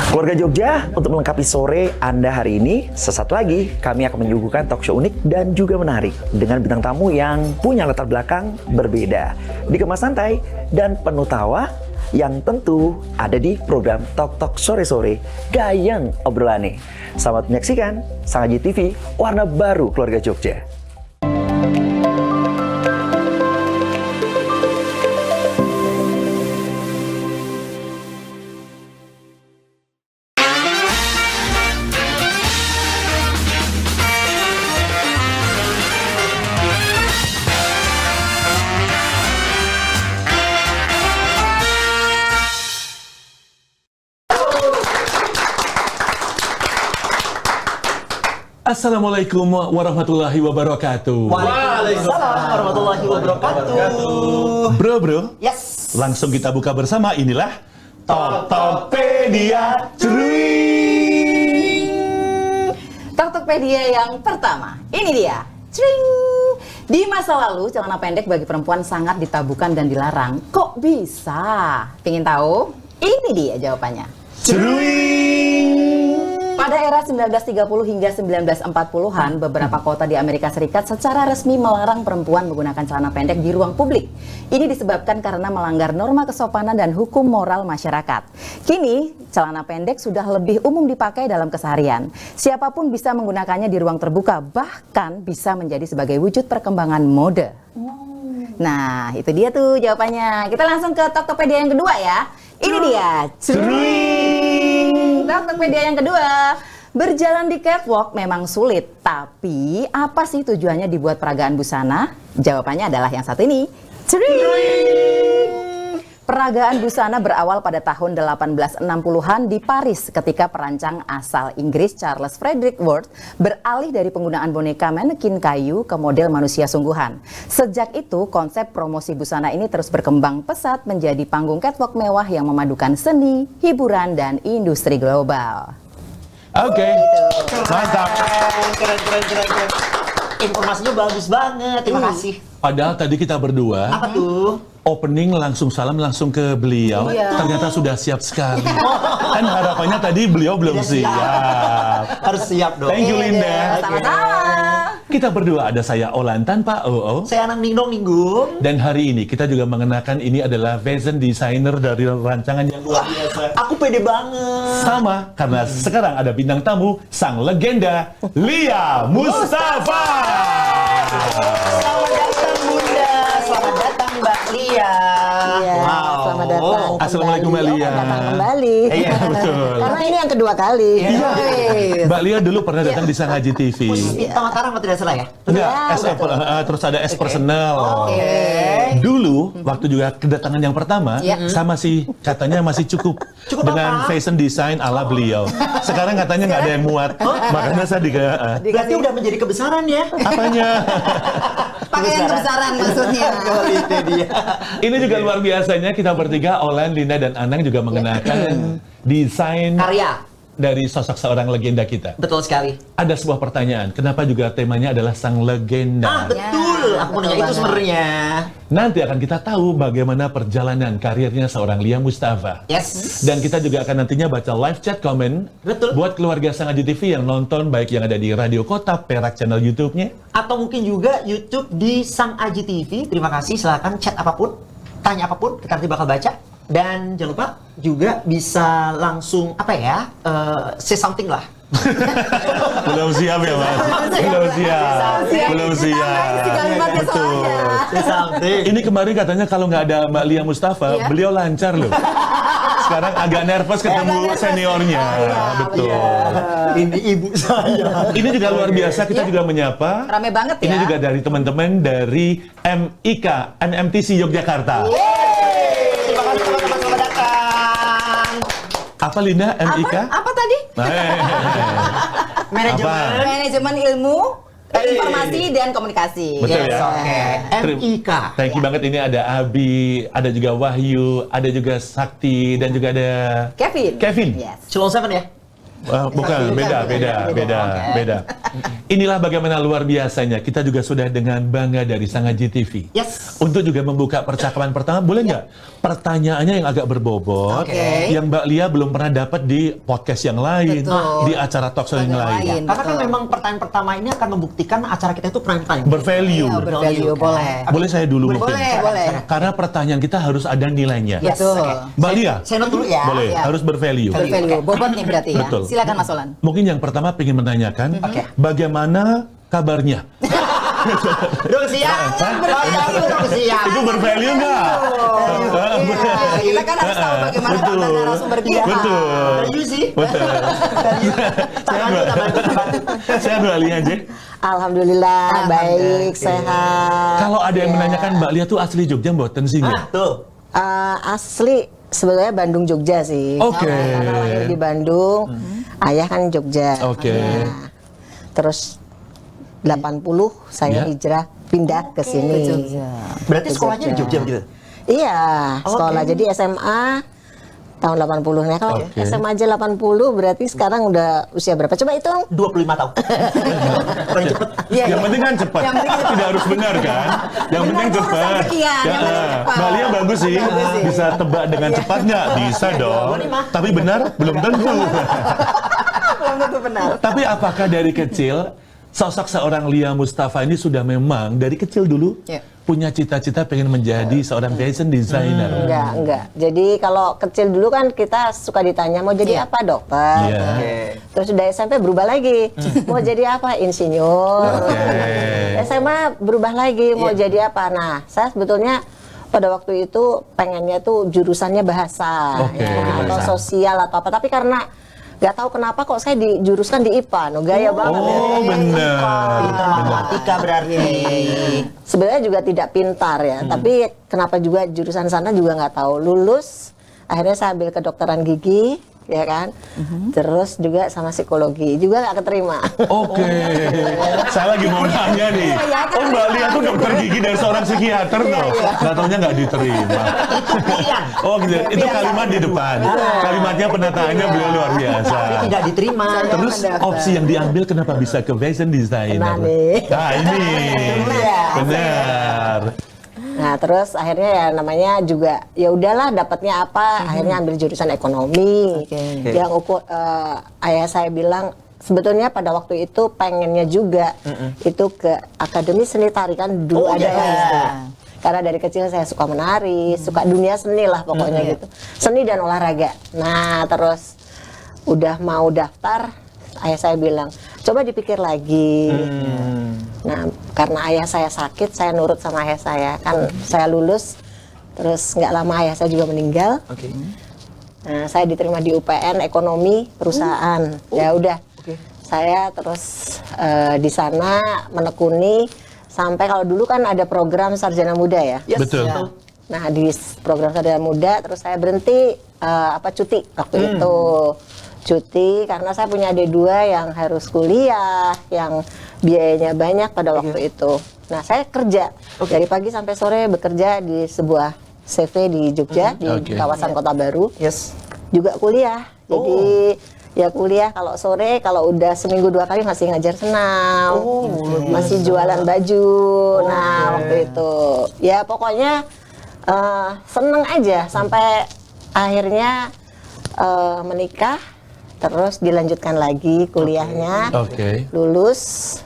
Keluarga Jogja, untuk melengkapi sore Anda hari ini, sesaat lagi kami akan menyuguhkan talk show unik dan juga menarik dengan bintang tamu yang punya latar belakang berbeda, dikemas santai dan penuh tawa yang tentu ada di program Talk Talk Sore-Sore Gayeng Obrolane. Selamat menyaksikan Sang Aji TV, warna baru Keluarga Jogja. Assalamualaikum warahmatullahi wabarakatuh. Waalaikumsalam warahmatullahi wabarakatuh. Bro, Yes. langsung kita buka bersama. Inilah Toktopedia Cering. Toktopedia yang pertama, ini dia. Cring. Di masa lalu, celana pendek bagi perempuan sangat ditabukan dan dilarang. Kok bisa? Pengen tahu? Ini dia jawabannya. Cering. Pada era 1930 hingga 1940-an, beberapa kota di Amerika Serikat secara resmi melarang perempuan menggunakan celana pendek di ruang publik. Ini disebabkan karena melanggar norma kesopanan dan hukum moral masyarakat. Kini, celana pendek sudah lebih umum dipakai dalam keseharian. Siapapun bisa menggunakannya di ruang terbuka, bahkan bisa menjadi sebagai wujud perkembangan mode. Nah, itu dia tuh jawabannya. Kita langsung ke Toktopedia yang kedua ya. Ini dia. Toktopedia yang kedua. Berjalan di catwalk memang sulit, tapi apa sih tujuannya dibuat peragaan busana? Jawabannya adalah yang satu ini. Peragaan busana berawal pada tahun 1860-an di Paris ketika perancang asal Inggris Charles Frederick Worth beralih dari penggunaan boneka manekin kayu ke model manusia sungguhan. Sejak itu, konsep promosi busana ini terus berkembang pesat menjadi panggung catwalk mewah yang memadukan seni, hiburan, dan industri global. Oke, mantap. Keren. Informasinya bagus banget. Terima kasih. Padahal tadi kita berdua Apa tuh? opening langsung salam langsung ke beliau. Iya. Ternyata sudah siap sekali. Kan harapannya tadi beliau belum Tidak siap. Harus siap dong. Thank you, Linda. Sama-sama. Kita berdua, ada saya Olan tanpa OO. Saya Anang Ningdong Ninggung. Dan hari ini kita juga mengenakan ini adalah fashion designer dari rancangan yang luar biasa. Aku pede banget. Sama, karena sekarang ada bintang tamu, sang legenda, Lia Mustafa. Selamat datang Bunda. Selamat datang Mbak Lia. Iya, selamat datang. Assalamualaikum, Mbak Lia. Datang kembali. Iya, betul. Karena ini yang kedua kali. Iya. Mbak Lia dulu pernah datang di Sang Haji TV. Bintang Mataram kalau tidak salah ya? Enggak, Iya, terus ada S personal. Oke. Dulu, waktu juga kedatangan yang pertama, Iya. sama sih, katanya masih cukup. Cukup dengan apa? fashion design ala beliau. Sekarang katanya nggak ada yang muat. Makanya saya Berarti udah menjadi kebesaran ya? apanya? Pakaian kebesaran maksudnya. Itu dia. Ini juga luar biasanya, kita bertiga, Olan, Linda, dan Anang juga mengenakan desain Karya. dari sosok seorang legenda kita. Betul sekali. Ada sebuah pertanyaan, kenapa juga temanya adalah sang legenda? Betul. Aku mau nanya itu sebenarnya. Nanti akan kita tahu bagaimana perjalanan karirnya seorang Lia Mustafa. Yes. Dan kita juga akan nantinya baca live chat komen Betul. buat keluarga Sang Haji TV yang nonton, baik yang ada di Radio Kota, Perak channel YouTube-nya. Atau mungkin juga YouTube di Sang Aji TV. Terima kasih. Silakan chat apapun, tanya apapun, kita nanti bakal baca. Dan jangan lupa juga bisa langsung say something lah. Belum siap ya, Mas? Belum siap. Belum siap. Betul. Say something. Ini kemarin katanya kalau nggak ada Mbak Lia Mustafa, Iya. beliau lancar loh. Sekarang agak nervous ketemu seniornya. Betul. Ini ibu saya. Ini juga luar biasa, kita Iya. juga menyapa. Rame banget ya. Ini juga dari teman-teman dari MIK, NMTC Yogyakarta. Terima kasih teman-teman, selamat datang. Apa Linda, MIK? Apa tadi? Manajemen. Manajemen ilmu, informasi dan komunikasi. Betul Yes, ya? oke. MIK. Thank you banget, ini ada Abi, ada juga Wahyu, ada juga Sakti, dan juga ada Kevin. Kevin. Yes. Shalom Seven ya? Bukan, beda. Inilah bagaimana luar biasanya. Kita juga sudah dengan bangga dari Sang Aji TV. Yes. Untuk juga membuka percakapan pertama, boleh nggak? Pertanyaannya yang agak berbobot, Oke. yang Mbak Lia belum pernah dapat di podcast yang lain, Betul. di acara talk show yang lain. Karena kan betul. memang pertanyaan pertama ini akan membuktikan acara kita itu prime time. Bervalue. Iya, bervalue, boleh. Boleh saya dulu mungkin? Boleh. Karena pertanyaan kita harus ada nilainya. Yes. Betul. Oke. Mbak Lia, Saya note dulu ya. boleh, ya. harus bervalue. Bervalue, bobot nih berarti ya. Betul. Silakan Mas Olan. Mungkin yang pertama ingin menanyakan, Oke. bagaimana kabarnya? Udah siap. Udah siap. Itu bervalue nggak? Kita kan harus tahu bagaimana Betul. kabar narasumber kita. Betul. Value sih. Betul. Saya Mbak Lia aja. Alhamdulillah, baik, sehat. Kalau ada yang menanyakan Mbak Lia tuh asli Jogja mboten sih nggak? Tuh. Asli sebenarnya Bandung Jogja sih. Oke. Karena lahir di Bandung, ayah kan Jogja. Oke. Nah, terus 80 Ya. saya hijrah pindah ke sini. Berarti sekolahnya di Jogja begitu? Iya, sekolah jadi SMA tahun 80. Nah, kalau Oke. SMA aja 80 berarti sekarang udah usia berapa? Coba hitung. 25 tahun. Paling cepet. Yang penting kan cepat. Tidak harus benar kan? Yang penting cepat. sekian, yang penting cepat. Mbak Lia bagus sih. Bisa tebak dengan cepat nggak? Bisa dong. Boleh, Mah. Tapi benar? Belum tentu. Belum tentu benar. Tapi apakah dari kecil sosok seorang Lia Mustafa ini sudah memang dari kecil dulu Ya. punya cita-cita pengen menjadi seorang fashion designer? Enggak. Jadi kalau kecil dulu kan kita suka ditanya mau jadi apa, dokter. Iya. Terus udah SMP berubah lagi. Mau jadi apa? Insinyur. Oke. SMA berubah lagi mau jadi apa? Nah, saya sebetulnya pada waktu itu pengennya tuh jurusannya bahasa, Oke, atau bahasa. sosial atau apa. Tapi karena nggak tahu kenapa kok saya dijuruskan di IPA, gaya banget. ya. Oh benar. Pintar matematika berarti. Sebenarnya juga tidak pintar ya, tapi kenapa juga jurusan sana juga nggak tahu. Lulus, akhirnya saya ambil kedokteran gigi, ya kan. Terus juga sama psikologi, juga nggak keterima. Oke. Saya lagi mau nanya nih. Oh Mbak Lia tuh dokter gigi dari seorang psikiater tuh. Nggak taunya nggak diterima. Oh gitu. Itu kalimat di depan. Kalimatnya penataannya beliau luar biasa. Tapi tidak diterima. Terus opsi yang diambil kenapa bisa ke fashion designer? Nah, nih. Nah ini. Benar. Nah, terus akhirnya ya namanya juga ya udahlah dapatnya apa, akhirnya ambil jurusan ekonomi. Yang ayah saya bilang sebetulnya pada waktu itu pengennya juga itu ke Akademi Seni Tarikan dulu ada ya. Karena dari kecil saya suka menari, suka dunia seni lah pokoknya gitu. Seni dan olahraga. Nah, terus udah mau daftar, ayah saya bilang, coba dipikir lagi. Nah, karena ayah saya sakit, saya nurut sama ayah saya. Kan saya lulus, terus nggak lama ayah saya juga meninggal. Oke. Nah, saya diterima di UPN Ekonomi Perusahaan. Ya udah, saya terus di sana menekuni sampai kalau dulu kan ada program sarjana muda ya. Betul. Nah, di program sarjana muda terus saya berhenti cuti waktu itu. Cuti karena saya punya adik dua yang harus kuliah, yang biayanya banyak pada waktu itu. Nah, saya kerja dari pagi sampai sore bekerja di sebuah CV di Jogja, di kawasan Kota Baru. Yes. Juga kuliah. Jadi ya kuliah kalau sore, kalau udah seminggu 2 kali masih ngajar senam, masih jualan baju. Nah, waktu itu ya pokoknya seneng aja sampai akhirnya menikah. Terus dilanjutkan lagi kuliahnya, lulus,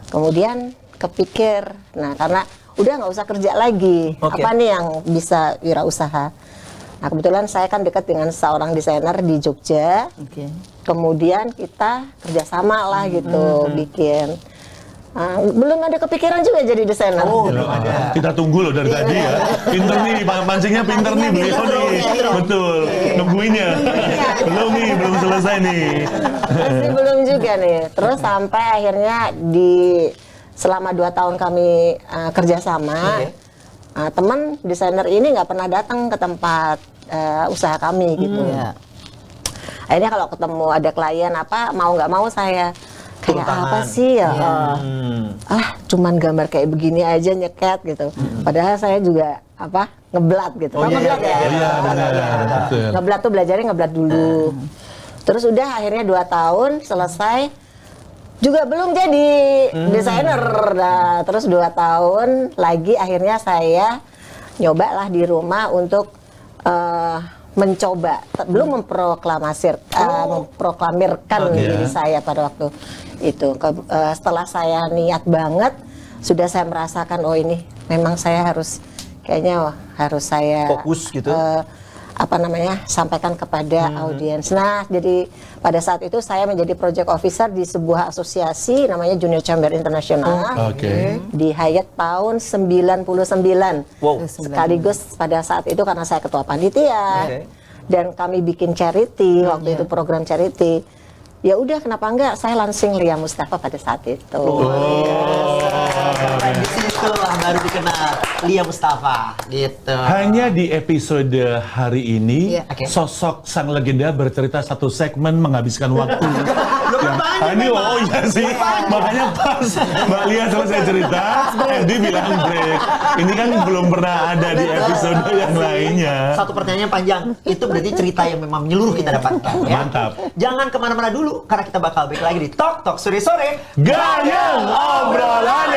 kemudian kepikir, nah karena udah nggak usah kerja lagi, apa nih yang bisa wirausaha. Nah kebetulan saya kan dekat dengan seorang desainer di Jogja, kemudian kita kerjasama lah gitu, bikin. Belum ada kepikiran juga jadi desainer. Kita tunggu loh dari tadi ya. Pinter nih, mancingnya pinter nih beliau nih. Betul, nungguinnya. Belum selesai nih. Masih belum juga nih. Terus sampai akhirnya selama 2 tahun kami kerjasama, teman desainer ini nggak pernah datang ke tempat usaha kami gitu. Akhirnya kalau ketemu ada klien apa, mau nggak mau saya kayak apa sih ya, cuman gambar kayak begini aja nyeket gitu. Padahal saya juga ngeblat gitu. Ngeblat ya. Iya benar. Ngeblat tuh belajarnya ngeblat dulu. Terus udah akhirnya 2 tahun selesai, juga belum jadi desainer. Nah, terus 2 tahun lagi akhirnya saya nyobalah di rumah untuk mencoba, belum memproklamirkan diri saya pada waktu itu. Setelah saya niat banget, sudah saya merasakan oh ini memang saya harus saya Fokus gitu. sampaikan kepada audiens. Nah, jadi pada saat itu saya menjadi project officer di sebuah asosiasi namanya Junior Chamber International. Di Hyatt tahun 99. Wow. Sekaligus pada saat itu karena saya ketua panitia dan kami bikin charity waktu itu, program charity. Ya udah, kenapa enggak saya launching Lia Mustafa pada saat itu. Di situ lah baru dikenal Lia Mustafa gitu. Hanya di episode hari ini, sosok sang legenda bercerita satu segmen menghabiskan waktu. Oh iya sih, makanya pas Mbak Lia selesai cerita, Andy bilang break. Ini kan belum pernah ada di episode yang lainnya. Satu pertanyaan panjang, itu berarti cerita yang memang menyeluruh kita dapatkan. Ya? Mantap. Jangan kemana-mana dulu, karena kita bakal balik lagi di Tok Tok Sore-Sore. Gayeng obrolan.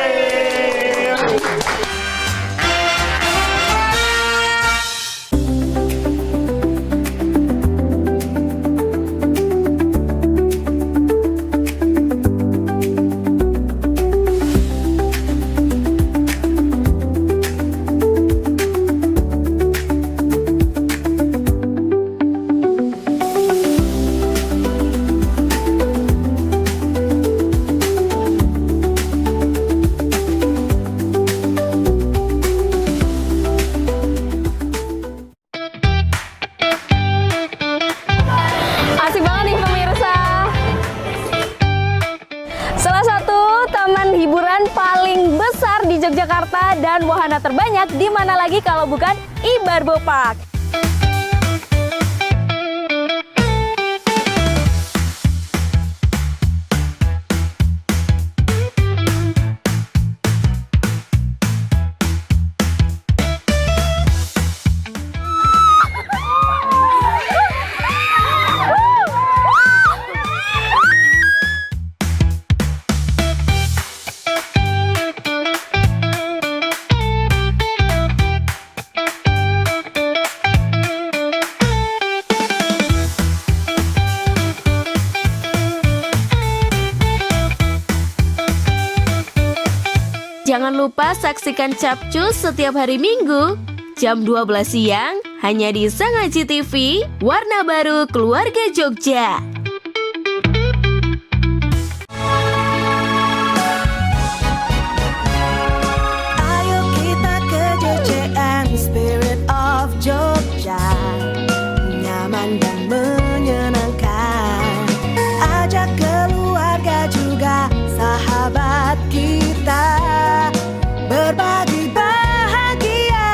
Asik banget nih pemirsa. Salah satu taman hiburan paling besar di Yogyakarta dan wahana terbanyak di mana lagi kalau bukan Ibarbo Park. Jangan lupa saksikan Capcus setiap hari Minggu jam 12 siang hanya di Sang Aji TV, warna baru keluarga Jogja. Ayo kita ke JCN Spirit of Jogja, nyaman dan menyenangkan. Ajak keluarga juga sahabat kita, berbagi bahagia.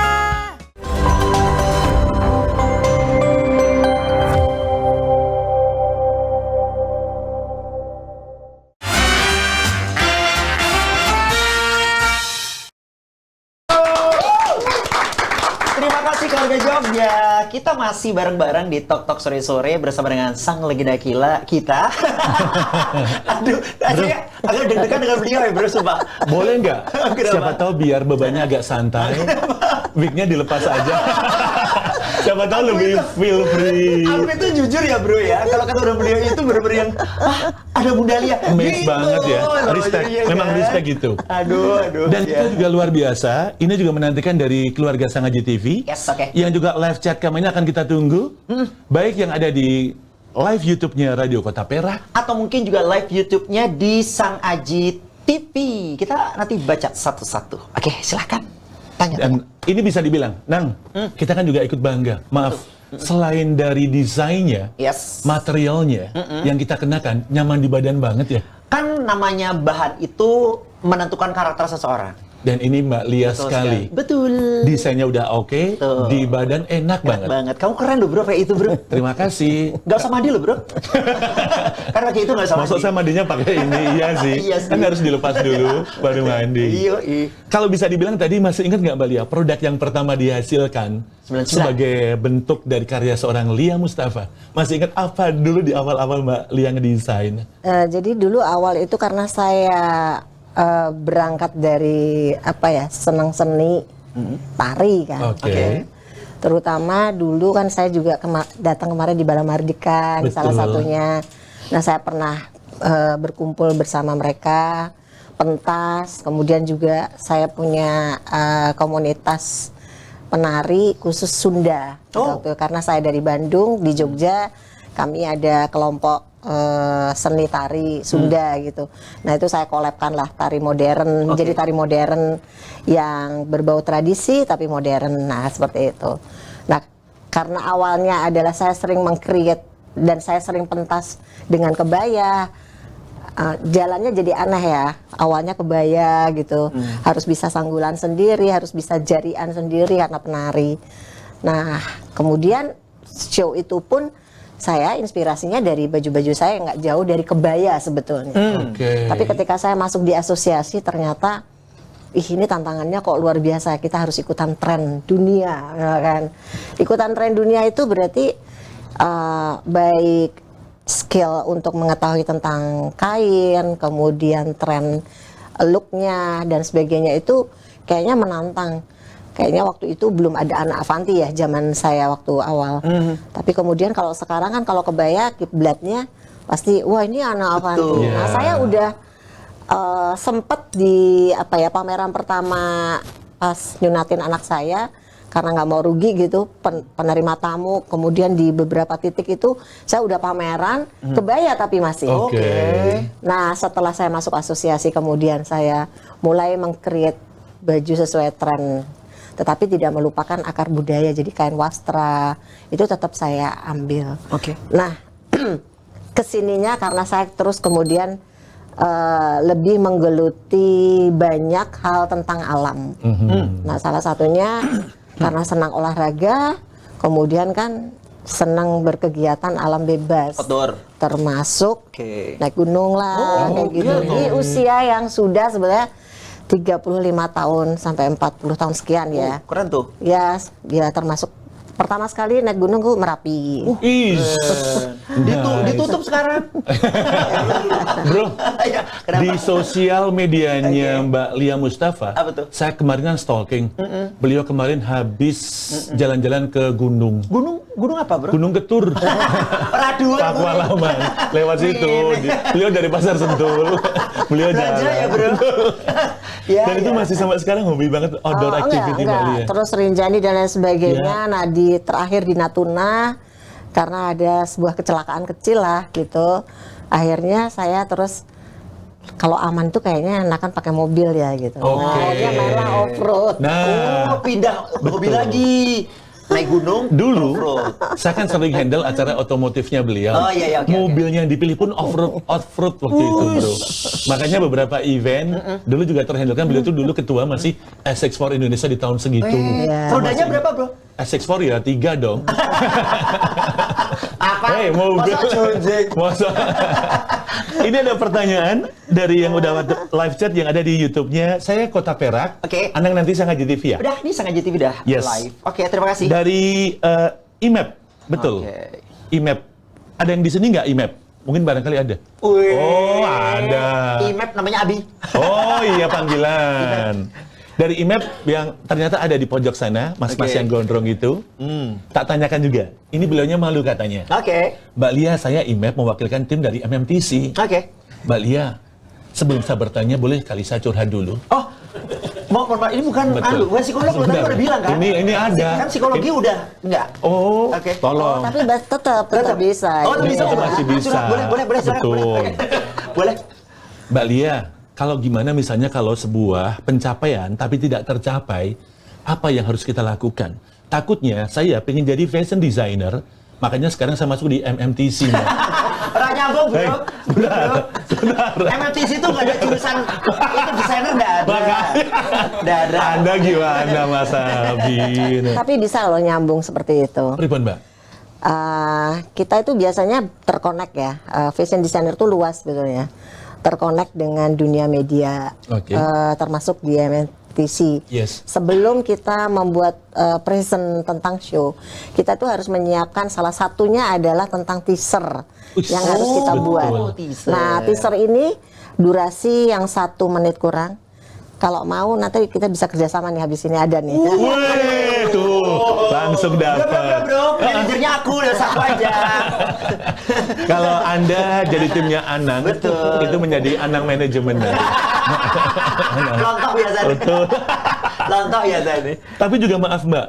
Terima kasih keluarga Jogja. Kita masih bareng-bareng di Tok Tok Sore-Sore bersama dengan sang legenda kita. Aduh, saya agak deg-degan dengan beliau ya bro, sumpah. Boleh nggak? Kenapa? Siapa tahu biar bebannya agak santai, wignya dilepas aja. Siapa tahu lebih feel free. Aku itu jujur ya bro ya, kalau kata orang beliau itu bener-bener yang ada Bunda Lia. Amazed banget ya. Respect, Iya, memang kan? respect gitu. Aduh. Dan kita juga luar biasa, ini juga menantikan dari keluarga Sang Aji TV. Yes, oke. Yang juga live chat kami ini akan kita tunggu. Baik yang ada di live YouTube-nya Radio Kota Perak. Atau mungkin juga live YouTube-nya di Sang Aji TV. Kita nanti baca satu-satu. Oke, silakan. Tanya. Dan ini bisa dibilang, Nang, kita kan juga ikut bangga. Maaf, selain dari desainnya, Yes. materialnya yang kita kenakan nyaman di badan banget ya. Kan namanya bahan itu menentukan karakter seseorang. Dan ini Mbak Lia sekali. Betul. Desainnya udah oke, Betul. di badan enak banget. Banget. Kamu keren loh bro, kayak itu bro. Terima kasih. Gak usah mandi loh bro. Karena kayak itu gak usah mandi. Maksud saya mandinya pakai ini, iya sih. Iya sih. Kan harus dilepas dulu, baru mandi. Iya. Kalau bisa dibilang tadi masih ingat nggak Mbak Lia, produk yang pertama dihasilkan 99. sebagai bentuk dari karya seorang Lia Mustafa. Masih ingat apa dulu di awal-awal Mbak Lia ngedesain? Jadi dulu awal itu karena saya berangkat dari senang seni tari kan. Oke. Terutama dulu kan saya juga datang kemarin di Bala Mardika salah satunya. Nah saya pernah berkumpul bersama mereka, pentas, kemudian juga saya punya komunitas penari khusus Sunda. Gitu. Karena saya dari Bandung, di Jogja kami ada kelompok seni tari Sunda gitu. Nah itu saya kolabkan lah tari modern, menjadi tari modern yang berbau tradisi tapi modern. Nah seperti itu. Nah karena awalnya adalah saya sering meng-create dan saya sering pentas dengan kebaya, jalannya jadi aneh ya. Awalnya kebaya gitu, harus bisa sanggulan sendiri, harus bisa jarian sendiri karena penari. Nah kemudian show itu pun saya inspirasinya dari baju-baju saya nggak jauh dari kebaya sebetulnya. Tapi ketika saya masuk di asosiasi ternyata, ini tantangannya kok luar biasa. Kita harus ikutan tren dunia, ya kan? Ikutan tren dunia itu berarti baik skill untuk mengetahui tentang kain, kemudian tren looknya dan sebagainya itu kayaknya menantang. Kayaknya waktu itu belum ada anak Avanti ya zaman saya waktu awal. Tapi kemudian kalau sekarang kan kalau kebaya kiblatnya pasti wah ini anak Avanti. Nah saya udah sempet di pameran pertama pas nyunatin anak saya karena nggak mau rugi gitu penerima tamu. Kemudian di beberapa titik itu saya udah pameran kebaya tapi masih. Nah setelah saya masuk asosiasi kemudian saya mulai meng-create baju sesuai tren. Tetapi tidak melupakan akar budaya, jadi kain wastra itu tetap saya ambil. Nah, kesininya karena saya terus kemudian lebih menggeluti banyak hal tentang alam. Nah, salah satunya karena senang olahraga, kemudian kan senang berkegiatan alam bebas, termasuk naik gunung lah, kayak gitu. Di usia yang sudah sebenarnya 35 tahun sampai 40 tahun sekian ya. Keren tuh. Ya termasuk pertama sekali naik gunung gue Merapi. Ditutup sekarang. Bro, di sosial medianya Mbak Lia Mustafa, saya kemarin kan stalking. Beliau kemarin habis jalan-jalan ke gunung. Gunung apa bro? Gunung Ketur. Raduan. Pakualaman. Lewat situ. Beliau dari Pasar Sentul. Beliau jalan. Ya bro. Dan itu masih sampai sekarang hobi banget outdoor activity Mbak Lia. Terus Rinjani dan lain sebagainya. Nah terakhir di Natuna karena ada sebuah kecelakaan kecil lah gitu. Akhirnya saya terus kalau aman tuh kayaknya enakan pakai mobil ya gitu. Akhirnya mainlah off road. Pindah hobi lagi. Naik gunung dulu saya kan sering handle acara otomotifnya beliau. Mobilnya yang dipilih pun off-road waktu itu bro. Makanya beberapa event dulu juga terhandle kan. Beliau tuh dulu ketua masih SX4 Indonesia di tahun segitu. Rodanya berapa bro? SX4 ya 3 dong. Apa? Mobil. Masa? Ini ada pertanyaan dari yang udah live chat yang ada di YouTube-nya. Saya Kota Perak. Anang nanti Sang Aji TV ya? Udah, ini Sang Aji TV dah live. Terima kasih. Dari IMAP, betul. IMAP. Ada yang di sini nggak IMAP? Mungkin barangkali ada. Oh, ada. IMAP namanya Abi. Oh iya, panggilan. Dari IMAP yang ternyata ada di pojok sana, mas-mas yang gondrong itu. Tak tanyakan juga. Ini beliaunya malu katanya. Mbak Lia, saya IMAP mewakilkan tim dari MMTC. Mbak Lia, sebelum saya bertanya, boleh kali saya curhat dulu? Ini bukan bukan psikolog, lo tadi udah bilang kan? Ini ada. Kan psikologi udah enggak. Tolong. Tapi tetap bisa. Masih bisa. Boleh. Betul. Boleh. Mbak Lia, kalau gimana misalnya kalau sebuah pencapaian tapi tidak tercapai, apa yang harus kita lakukan? Takutnya saya pengen jadi fashion designer, makanya sekarang saya masuk di MMTC. Pernah nyambung bro. MFTC itu nggak ada jurusan itu desainer nggak ada. Nggak ada. Anda gimana Mas Abi? Tapi bisa loh nyambung seperti itu. Pripun Mbak? Kita itu biasanya terkonek ya. Fashion designer tuh luas sebetulnya. Terkonek dengan dunia media, Oke. termasuk di MNTC. Yes. Sebelum kita membuat present tentang show, kita tuh harus menyiapkan salah satunya adalah tentang teaser yang harus kita buat. Teaser. Nah, teaser ini durasi yang 1 menit kurang. Kalau mau nanti kita bisa kerjasama nih habis ini ada nih. Wih, tuh langsung dapat. Bro, manajernya aku udah satu aja. Kalau Anda jadi timnya Anang, Betul. itu menjadi Anang manajemen. Lontok biasa nih. Betul. Lontok biasa nih. Tapi juga maaf Mbak,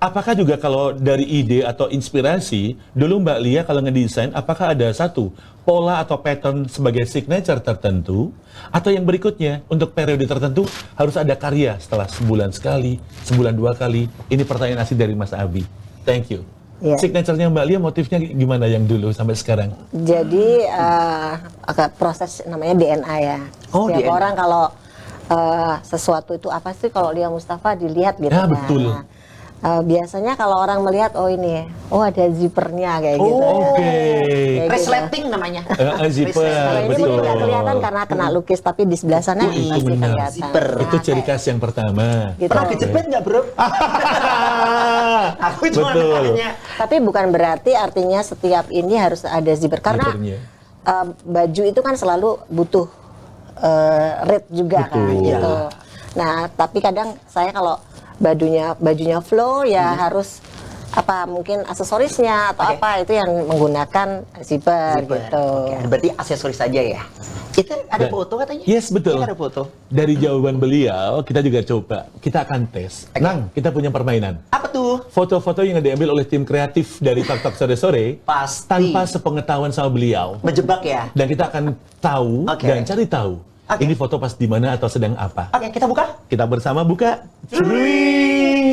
apakah juga kalau dari ide atau inspirasi, dulu Mbak Lia kalau ngedesain, apakah ada satu pola atau pattern sebagai signature tertentu, atau yang berikutnya untuk periode tertentu harus ada karya setelah sebulan sekali, sebulan 2 kali? Ini pertanyaan asli dari Mas Abi. Thank you. Iya. Signaturenya Mbak Lia motifnya gimana yang dulu sampai sekarang? Jadi agak proses namanya DNA ya. Oh, Setiap DNA. orang kalau sesuatu itu apa sih kalau Lia Mustafa dilihat gitu. Ya, kan. betul. Biasanya kalau orang melihat ada zippernya kayak gitu. Oke. Kayak gitu. Resleting namanya. Zipper, Kalau ini betul. mungkin nggak kelihatan karena kena lukis, tapi di sebelah sana Itu pasti benar. kelihatan. Zipper. Itu ciri khas yang pertama. Gitu. Pernah kejepit nggak bro? Aku cuma Betul. nanya. Tapi bukan berarti artinya setiap ini harus ada zipper karena Zippernya. baju itu kan selalu butuh red juga kan Betul. gitu. Nah, tapi kadang saya kalau bajunya flow ya harus mungkin aksesorisnya atau Oke. apa itu yang menggunakan zipper gitu. Oke, berarti aksesoris saja ya. Itu ada foto katanya? Yes, betul. Ini ada foto. Dari jawaban beliau, kita juga coba. Kita akan tes. Nang, kita punya permainan. Apa tuh? Foto-foto yang diambil oleh tim kreatif dari Tok Tok Sore-Sore Pasti. tanpa sepengetahuan sama beliau. Menjebak ya. Dan kita akan tahu Oke. dan cari tahu. Oke. Ini foto pas di mana atau sedang apa. Oke, kita buka. Kita bersama buka.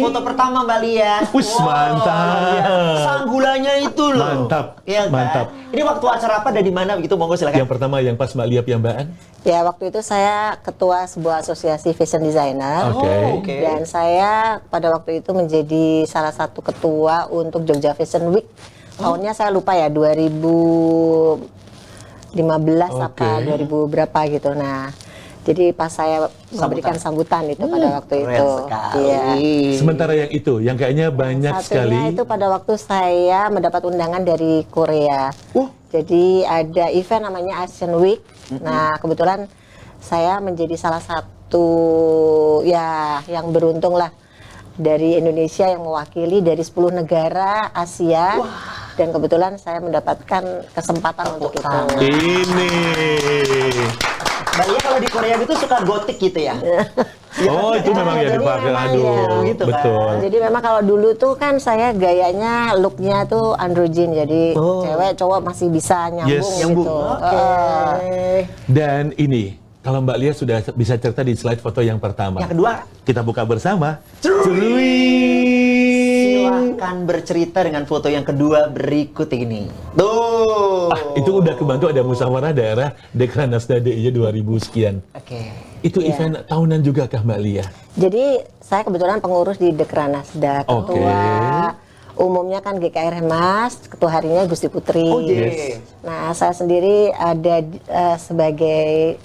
Foto pertama Mbak Lia. Wih, mantap. Sanggulanya itu loh. Mantap, Iya kan? mantap. Ini waktu acara apa dan di mana begitu? Monggo silakan. Yang pertama yang pas Mbak Lia Piambaan. Ya waktu itu saya ketua sebuah asosiasi fashion designer. Oke. Oh, oke. Dan saya pada waktu itu menjadi salah satu ketua untuk Jogja Fashion Week. Tahunnya saya lupa ya 2015 apa 2000 berapa gitu. Nah, jadi pas saya memberikan sambutan itu pada waktu Keren itu. sekali. Iya. Sementara yang itu, yang kayaknya banyak sekali. Satunya itu pada waktu saya mendapat undangan dari Korea. Jadi ada event namanya Asian Week. Nah, kebetulan saya menjadi salah satu ya yang beruntung lah dari Indonesia yang mewakili dari 10 negara Asia. Dan kebetulan saya mendapatkan kesempatan untuk itu. Ini. Mbak Lia kalau di Korea itu suka gotik gitu ya? Oh, itu memang ya jadi dipakai. memang Aduh, ya. Gitu kan. betul. Jadi memang kalau dulu tuh kan saya gayanya looknya tuh androgen, jadi cewek cowok masih bisa nyambung Yes. Nyambung. gitu. Oke. Dan ini, kalau Mbak Lia sudah bisa cerita di slide foto yang pertama. Yang kedua, Kita buka bersama. silakan bercerita dengan foto yang kedua berikut ini. Tuh. Itu udah kebantu ada musyawarah daerah Dekranasda DIY 2000 sekian. Oke. Itu event tahunan juga kah Mbak Lia? Jadi saya kebetulan pengurus di Dekranasda, Oke. ketua umumnya kan GKR Hemas, ketua harinya Gusti Putri. Oh, yes. Nah, saya sendiri ada sebagai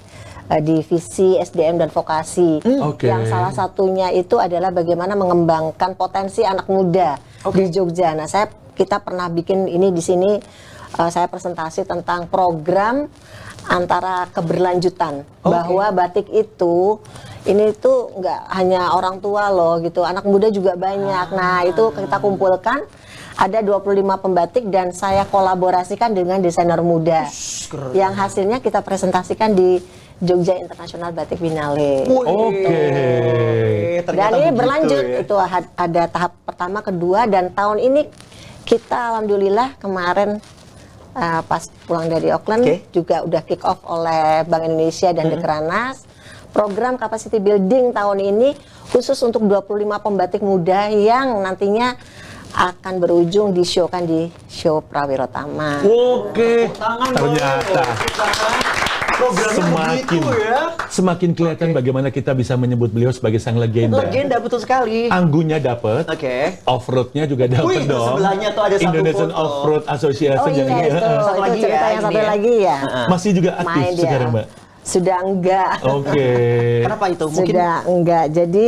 divisi SDM dan vokasi. Oke. Yang salah satunya itu adalah bagaimana mengembangkan potensi anak muda di Jogja. Nah, kita pernah bikin ini di sini saya presentasi tentang program antara keberlanjutan bahwa batik itu ini tuh nggak hanya orang tua loh gitu, anak muda juga banyak. Nah, itu kita kumpulkan ada 25 pembatik dan saya kolaborasikan dengan desainer muda. Yang hasilnya kita presentasikan di Jogja International Batik Biennale. Oke. Dan ini berlanjut, itu ada tahap pertama, kedua, dan tahun ini kita alhamdulillah kemarin pas pulang dari Auckland juga udah kick off oleh Bank Indonesia dan Dekranasda. Program capacity building tahun ini khusus untuk 25 pembatik muda yang nantinya akan berujung di-show-kan di show Prawirotama. Oke. Tangan Ternyata programnya begitu ya. semakin kelihatan bagaimana kita bisa menyebut beliau sebagai sang legenda. Legenda betul sekali. Anggunnya dapat, Oke. off-roadnya juga dapat Wih, dong. sebelahnya tuh ada satu Indonesian foto. Off-Road Association. Oh iya, yang itu, Satu itu lagi cerita ya, yang ini satu ya. lagi ya. Masih juga aktif Main dia. sekarang, Mbak. Sudah enggak. Oke. Kenapa itu? Mungkin Sudah enggak. Jadi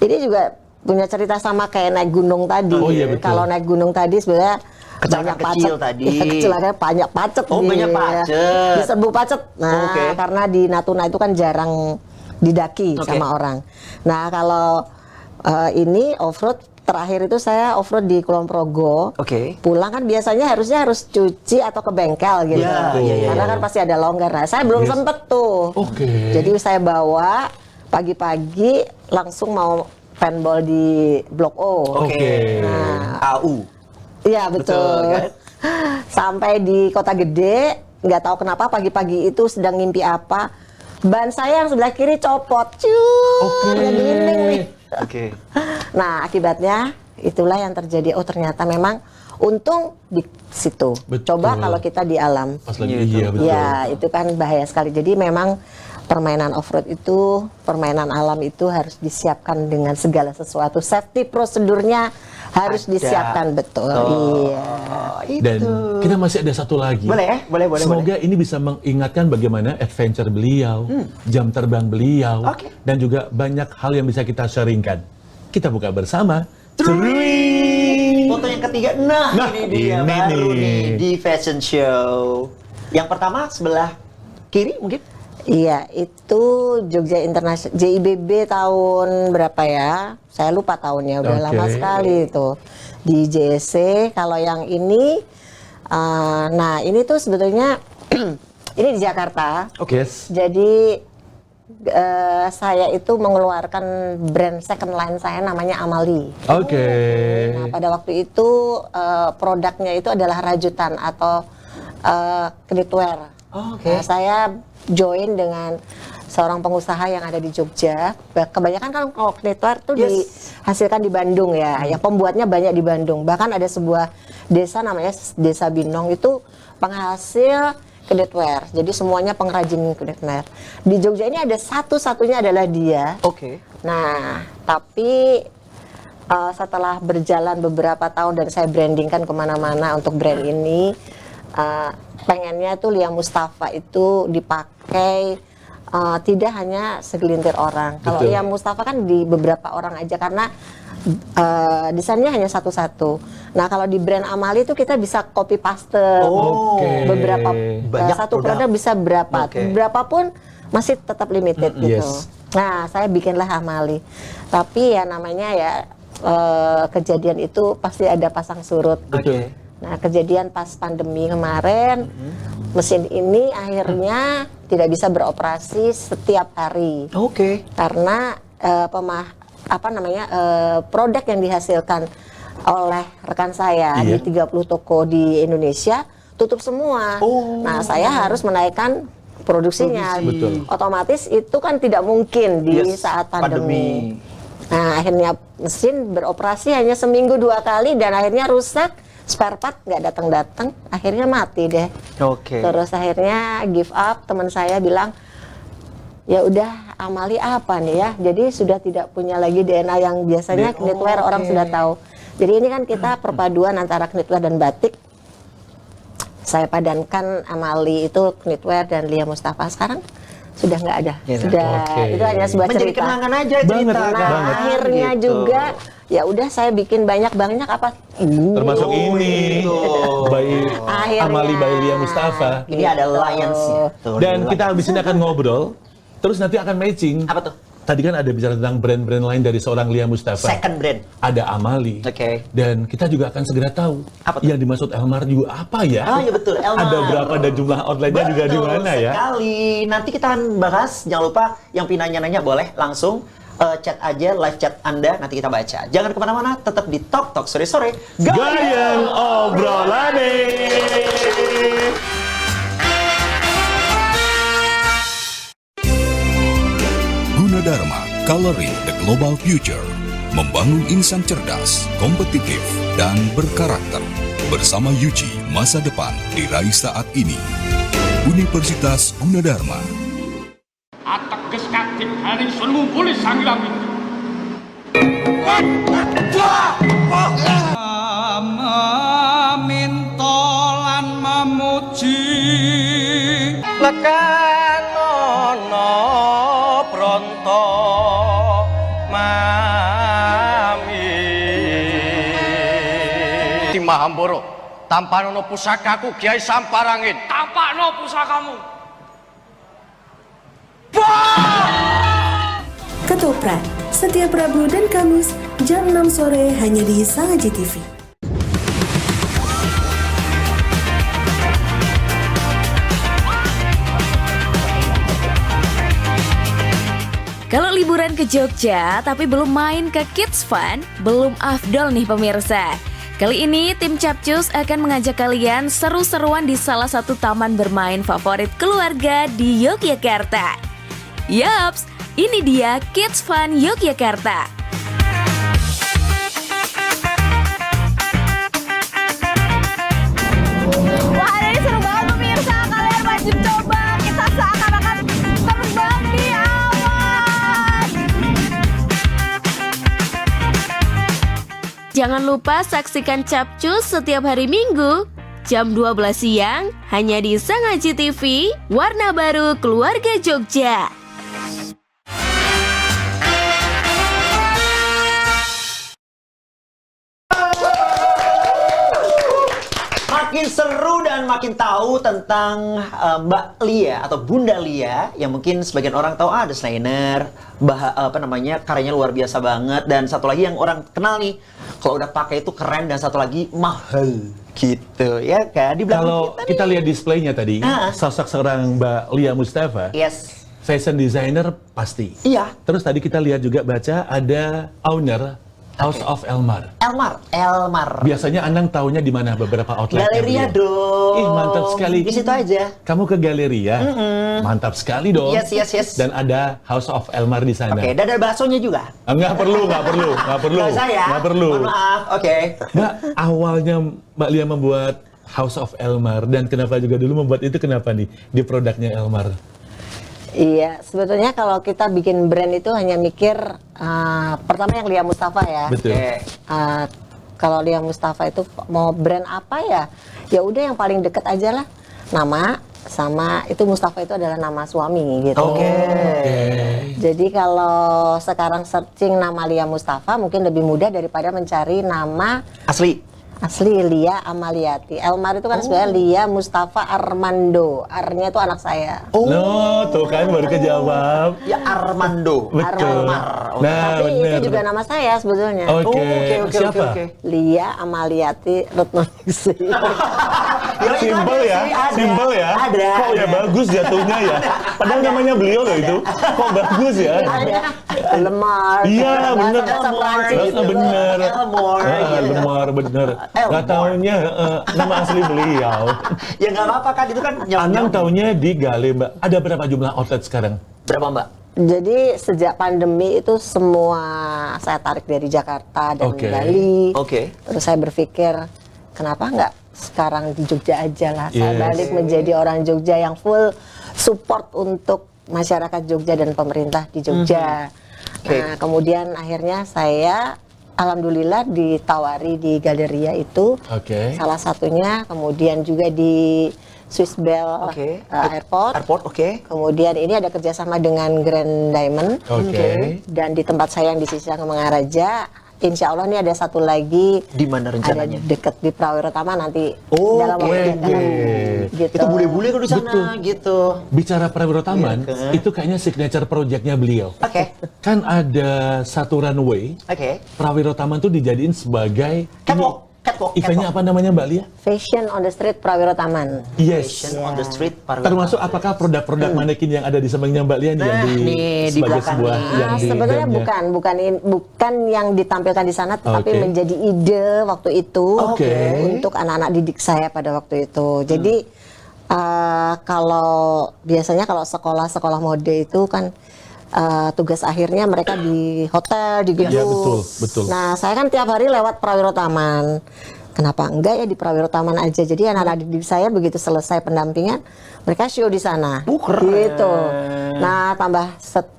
ini juga punya cerita sama kayak naik gunung tadi. Oh iya, betul. Kalau naik gunung tadi sebenarnya Kecelakaan banyak kecil pacet. tadi. Iya, kecelakaan banyak pacet. Oh, banyak pacet. Diserbu pacet. Nah, Oke. karena di Natuna itu kan jarang didaki Oke. sama orang. Nah, kalau ini off-road terakhir itu saya off-road di Kulon Progo. Oke. Pulang kan biasanya harusnya harus cuci atau ke bengkel gitu. Iya, iya, iya. Karena kan pasti ada longgar. Nah, saya belum sempet tuh. Oke. Jadi saya bawa pagi-pagi langsung mau paintball di Blok O. Oke. Nah, AU. iya betul. Betul, kan? Sampai di Kota Gede, nggak tahu kenapa pagi-pagi itu sedang ngimpi apa. Ban saya yang sebelah kiri copot. Oke. Udah dinding nih. Oke. Nah, akibatnya itulah yang terjadi. Oh, ternyata memang untung di situ. Betul. Coba kalau kita di alam. Pas lagi Gitu. iya betul. Ya, itu kan bahaya sekali. Jadi memang permainan off-road itu, permainan alam itu harus disiapkan dengan segala sesuatu. Safety prosedurnya harus Ada. disiapkan betul. Oh, Iya. Dan kita masih ada satu lagi. Boleh ya? Boleh. Semoga ini bisa mengingatkan bagaimana adventure beliau, jam terbang beliau, Oke. dan juga banyak hal yang bisa kita sharingkan. Kita buka bersama. Foto yang ketiga. Nah, Nah, ini dia ini baru nih. nih di fashion show. Yang pertama sebelah kiri mungkin. Iya, itu Jogja International JIBB tahun berapa ya? Saya lupa tahunnya, udah Oke. lama sekali itu. Di JSC, kalau yang ini nah ini tuh sebetulnya ini di Jakarta. Oke. Jadi saya itu mengeluarkan brand second line saya namanya Amali. Oke. Nah, pada waktu itu produknya itu adalah rajutan atau knitwear. Oke. Nah, saya join dengan seorang pengusaha yang ada di Jogja. Kebanyakan kan kalau knitwear itu dihasilkan di Bandung ya. Yang pembuatnya banyak di Bandung. Bahkan ada sebuah desa namanya Desa Binong itu penghasil knitwear. Jadi semuanya pengrajin knitwear. Di Jogja ini ada satu-satunya adalah dia. Oke. Nah, tapi setelah berjalan beberapa tahun dan saya brandingkan kemana-mana untuk brand ini, pengennya tuh Lia Mustafa itu dipakai tidak hanya segelintir orang. Kalau Betul. Lia Mustafa kan di beberapa orang aja karena desainnya hanya satu-satu. Nah, kalau di brand Amali itu kita bisa copy paste Oke. beberapa Banyak satu produk. produk bisa berapa, Oke. berapapun masih tetap limited gitu. Yes. Nah, saya bikinlah Amali. Tapi ya namanya ya kejadian itu pasti ada pasang surut. Oke. Nah, kejadian pas pandemi kemarin, mesin ini akhirnya tidak bisa beroperasi setiap hari Oke. karena produk yang dihasilkan oleh rekan saya Iya. di 30 toko di Indonesia tutup semua. Oh. Nah, saya harus menaikkan produksinya. Produksi. Betul. Otomatis itu kan tidak mungkin di Yes, saat pandemi. pandemi. Nah, akhirnya mesin beroperasi hanya seminggu 2 kali dan akhirnya rusak, spare part nggak datang-datang, akhirnya mati deh. Oke. Terus akhirnya give up, teman saya bilang, ya udah Amali apa nih ya? Jadi sudah tidak punya lagi DNA yang biasanya knitwear orang sudah tahu. Jadi ini kan kita perpaduan antara knitwear dan batik. Saya padankan Amali itu knitwear dan Lia Mustafa. Sekarang sudah nggak ada. Ya, Sudah oke. itu hanya sebuah Menjadi cerita. kenangan aja Banget, cerita. Nah, banget. akhirnya Gitu. juga ya udah saya bikin banyak apa? Termasuk Oh, ini itu. by Akhirnya. Amali by Lia Mustafa. Ini ada Lions ya. Tuh, Dan ada kita habis ini akan ngobrol, terus nanti akan matching. Apa tuh? Tadi kan ada bicara tentang brand-brand lain dari seorang Lia Mustafa. Second brand. Ada Amali. Oke. Dan kita juga akan segera tahu Apa tuh? yang dimaksud Elmar juga apa ya. Ah, iya betul, Elmar. Ada berapa dan jumlah outletnya juga di Betul mana ya. sekali. Nanti kita akan bahas. Jangan lupa yang pinanya-nanya boleh langsung chat aja, live chat Anda, nanti kita baca. Jangan kemana-mana, tetap di Talk Talk sore-sore. Gayeng obrolane. Gunadarma, Coloring the Global Future. membangun insan cerdas, kompetitif, dan berkarakter. Bersama Yuji, masa depan diraih saat ini. Universitas Gunadarma. Ateges kadhik haring sun ngumpuli sang langit. Mintolan memuji lekanono pronto mami di Mahamboro tampanono pusakaku Kiai Samparangin tampakno pusakamu. Ketoprak, setiap Rabu dan Kamis jam 6 sore hanya di Sangaji TV. Kalau liburan ke Jogja tapi belum main ke Kids Fun, belum afdol nih pemirsa. Kali ini tim Capcus akan mengajak kalian seru-seruan di salah satu taman bermain favorit keluarga di Yogyakarta. Yaps, ini dia Kids Fun Yogyakarta. Wah, hari ini seru banget pemirsa. Kalian wajib coba. Kita seakan-akan terbang di awan. Jangan lupa saksikan Capcus setiap hari Minggu jam 12 siang hanya di Sangaji TV, warna baru keluarga Jogja. Makin seru dan makin tahu tentang Mbak Lia atau Bunda Lia yang mungkin sebagian orang tahu desainer, karyanya luar biasa banget, dan satu lagi yang orang kenal nih kalau udah pakai itu keren, dan satu lagi mahal gitu ya kan. Di belakang Kalau kita lihat displaynya tadi, sosok seorang Mbak Lia Mustafa, yes, fashion designer pasti. iya, Terus tadi kita lihat juga baca ada owner House of Elmar. Elmar. Biasanya Anang taunya di mana beberapa outlet? Galeria dong. Ih, mantap sekali. Di situ aja. Kamu ke Galeria? Mantap sekali dong. Yes. Dan ada House of Elmar di sana. Oke, dan ada baksonya juga. Nggak perlu. Nggak saya. Nggak perlu. Mohon maaf. Oke. Mbak, awalnya Mbak Lia membuat House of Elmar, dan kenapa juga dulu membuat itu, kenapa nih di produknya Elmar? Iya, sebetulnya kalau kita bikin brand itu hanya mikir pertama yang Lia Mustafa ya. Betul. Kalau Lia Mustafa itu mau brand apa ya? Ya udah yang paling deket aja lah. Nama sama itu Mustafa itu adalah nama suami gitu. Oke. Jadi kalau sekarang searching nama Lia Mustafa mungkin lebih mudah daripada mencari nama asli Lia Amaliati. Elmar itu kan sebenarnya Lia Mustafa Armando. R-nya itu anak saya. Tuh kan baru kejawab. Ya Armando. Betul. Armar. Nah, Tapi itu juga nama saya sebetulnya. Oke. Siapa? Lia Amaliati Retnoningsi. Simpel ya. Ada. Kok ya bagus jatuhnya ya. Padahal namanya beliau loh itu. Kok bagus ya? Ada. Lemar. Iya, bener. Bener. Lemar, bener. Nggak taunya nama asli beliau. Ya nggak apa-apa kan, itu kan Anang taunya di Gale, Mbak. Ada berapa jumlah outlet sekarang? Berapa, Mbak? Jadi sejak pandemi itu semua saya tarik dari Jakarta dan Bali. Terus saya berpikir kenapa nggak sekarang di Jogja aja lah. Saya balik menjadi orang Jogja yang full support untuk masyarakat Jogja dan pemerintah di Jogja. Nah, kemudian akhirnya saya alhamdulillah ditawari di Galeria itu. Salah satunya, kemudian juga di Swiss Bell Airport. Kemudian ini ada kerjasama dengan Grand Diamond. Dan di tempat saya yang di Sisang Mengaraja, insya Allah ini ada satu lagi. Di mana rencananya? Ada deket di Prawirotama nanti. Dalam waktu dekat. Gitu. Itu bule-bule kalau di sana gitu. Bicara Prawirotama, itu kayaknya signature projectnya beliau. Kan ada satu runway. Prawirotama itu dijadiin sebagai catwalk. Eventnya apa namanya, Mbak Lia? Fashion on the Street Prawirotaman. Yes. Fashion on the Street Prawirotaman. Termasuk apakah produk-produk manekin yang ada di sampingnya Mbak Lia yang di sebagai belakang sebuah nih. yang di Sebenarnya dalamnya? bukan yang ditampilkan di sana, tetapi menjadi ide waktu itu untuk anak-anak didik saya pada waktu itu. Jadi kalau biasanya kalau sekolah-sekolah mode itu kan tugas akhirnya mereka di hotel, di gedung. Iya, betul, betul. Nah, saya kan tiap hari lewat Prawiro Taman. Kenapa enggak ya di Prawiro Taman aja? Jadi anak-anak didik saya begitu selesai pendampingan, mereka show di sana. Gitu. Nah, tambah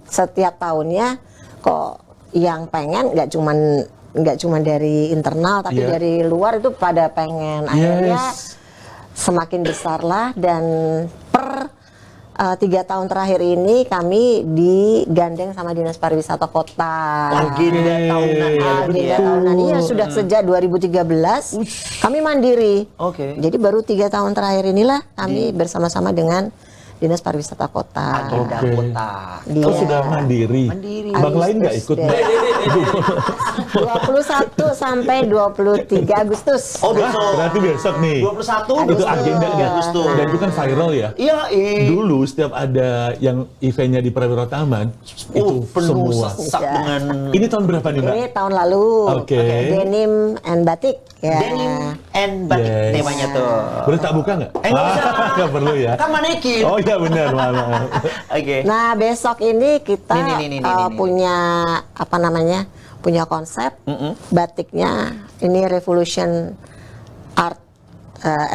setiap tahunnya kok yang pengen nggak cuman dari internal tapi dari luar itu pada pengen. Akhirnya semakin besar lah, dan per 3 tahun terakhir ini kami digandeng sama Dinas Pariwisata Kota. Agenda tahunan. Agenda tahunan. Iya, sudah sejak 2013 kami mandiri. Jadi baru 3 tahun terakhir inilah kami bersama-sama dengan Dinas Pariwisata Kota. Agenda kota. Oh, sudah mandiri. Bang lain nggak ikut, Mbak? 21 sampai 23 Agustus. Oh, besok. Berarti besok nih. 21 itu agendanya. Dan itu kan viral ya. Iya, Dulu setiap ada yang eventnya di Prawiro Taman, itu penuh semua. sesak dengan. Ini tahun berapa nih, Mbak? Ini tahun lalu. Denim and batik. Ya. Denim and batik temanya tuh. Boleh tak buka nggak? Nggak perlu ya. Kan manekin. Oh iya benar, maaf. Nah, besok ini kita punya apa namanya? Punya konsep batiknya ini Revolution Art,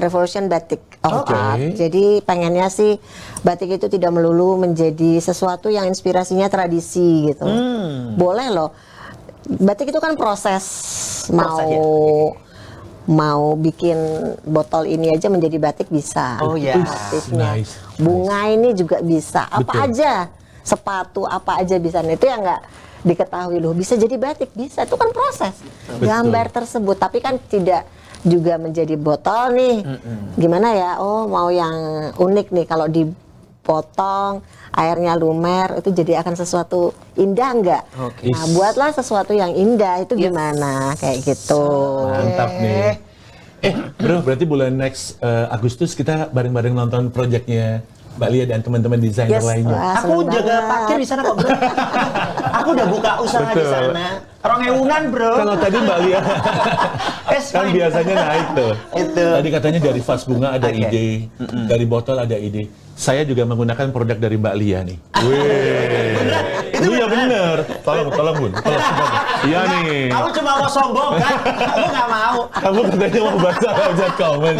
Revolution Batik of Art. Jadi pengennya sih batik itu tidak melulu menjadi sesuatu yang inspirasinya tradisi gitu. Boleh loh. Batik itu kan proses mau bikin botol ini aja menjadi batik bisa. Motifnya. Bunga ini juga bisa. Apa aja, sepatu apa aja bisa. Nah, itu yang nggak diketahui loh. Bisa jadi batik, bisa. Itu kan proses. Gambar tersebut, tapi kan tidak juga menjadi botol nih. Gimana ya? Oh, mau yang unik nih kalau dipotong airnya lumer itu jadi akan sesuatu indah nggak? Nah, buatlah sesuatu yang indah itu gimana kayak gitu. Mantap nih. Bro, berarti bulan next Agustus kita bareng-bareng nonton proyeknya Mbak Lia dan teman-teman desainer lainnya. Aku jaga parkir di sana kok, bro. Aku udah buka usaha di sana. Orang ewunan, bro. Kalau tadi Mbak Lia kan biasanya naik tuh. Tadi katanya dari vas bunga ada ide, dari botol ada ide. Saya juga menggunakan produk dari Mbak Lia nih. Iya bener. Tolong Bun. Iya nih. Kamu cuma mau sombong kan? Kamu nggak mau. Kamu katanya mau baca website komen.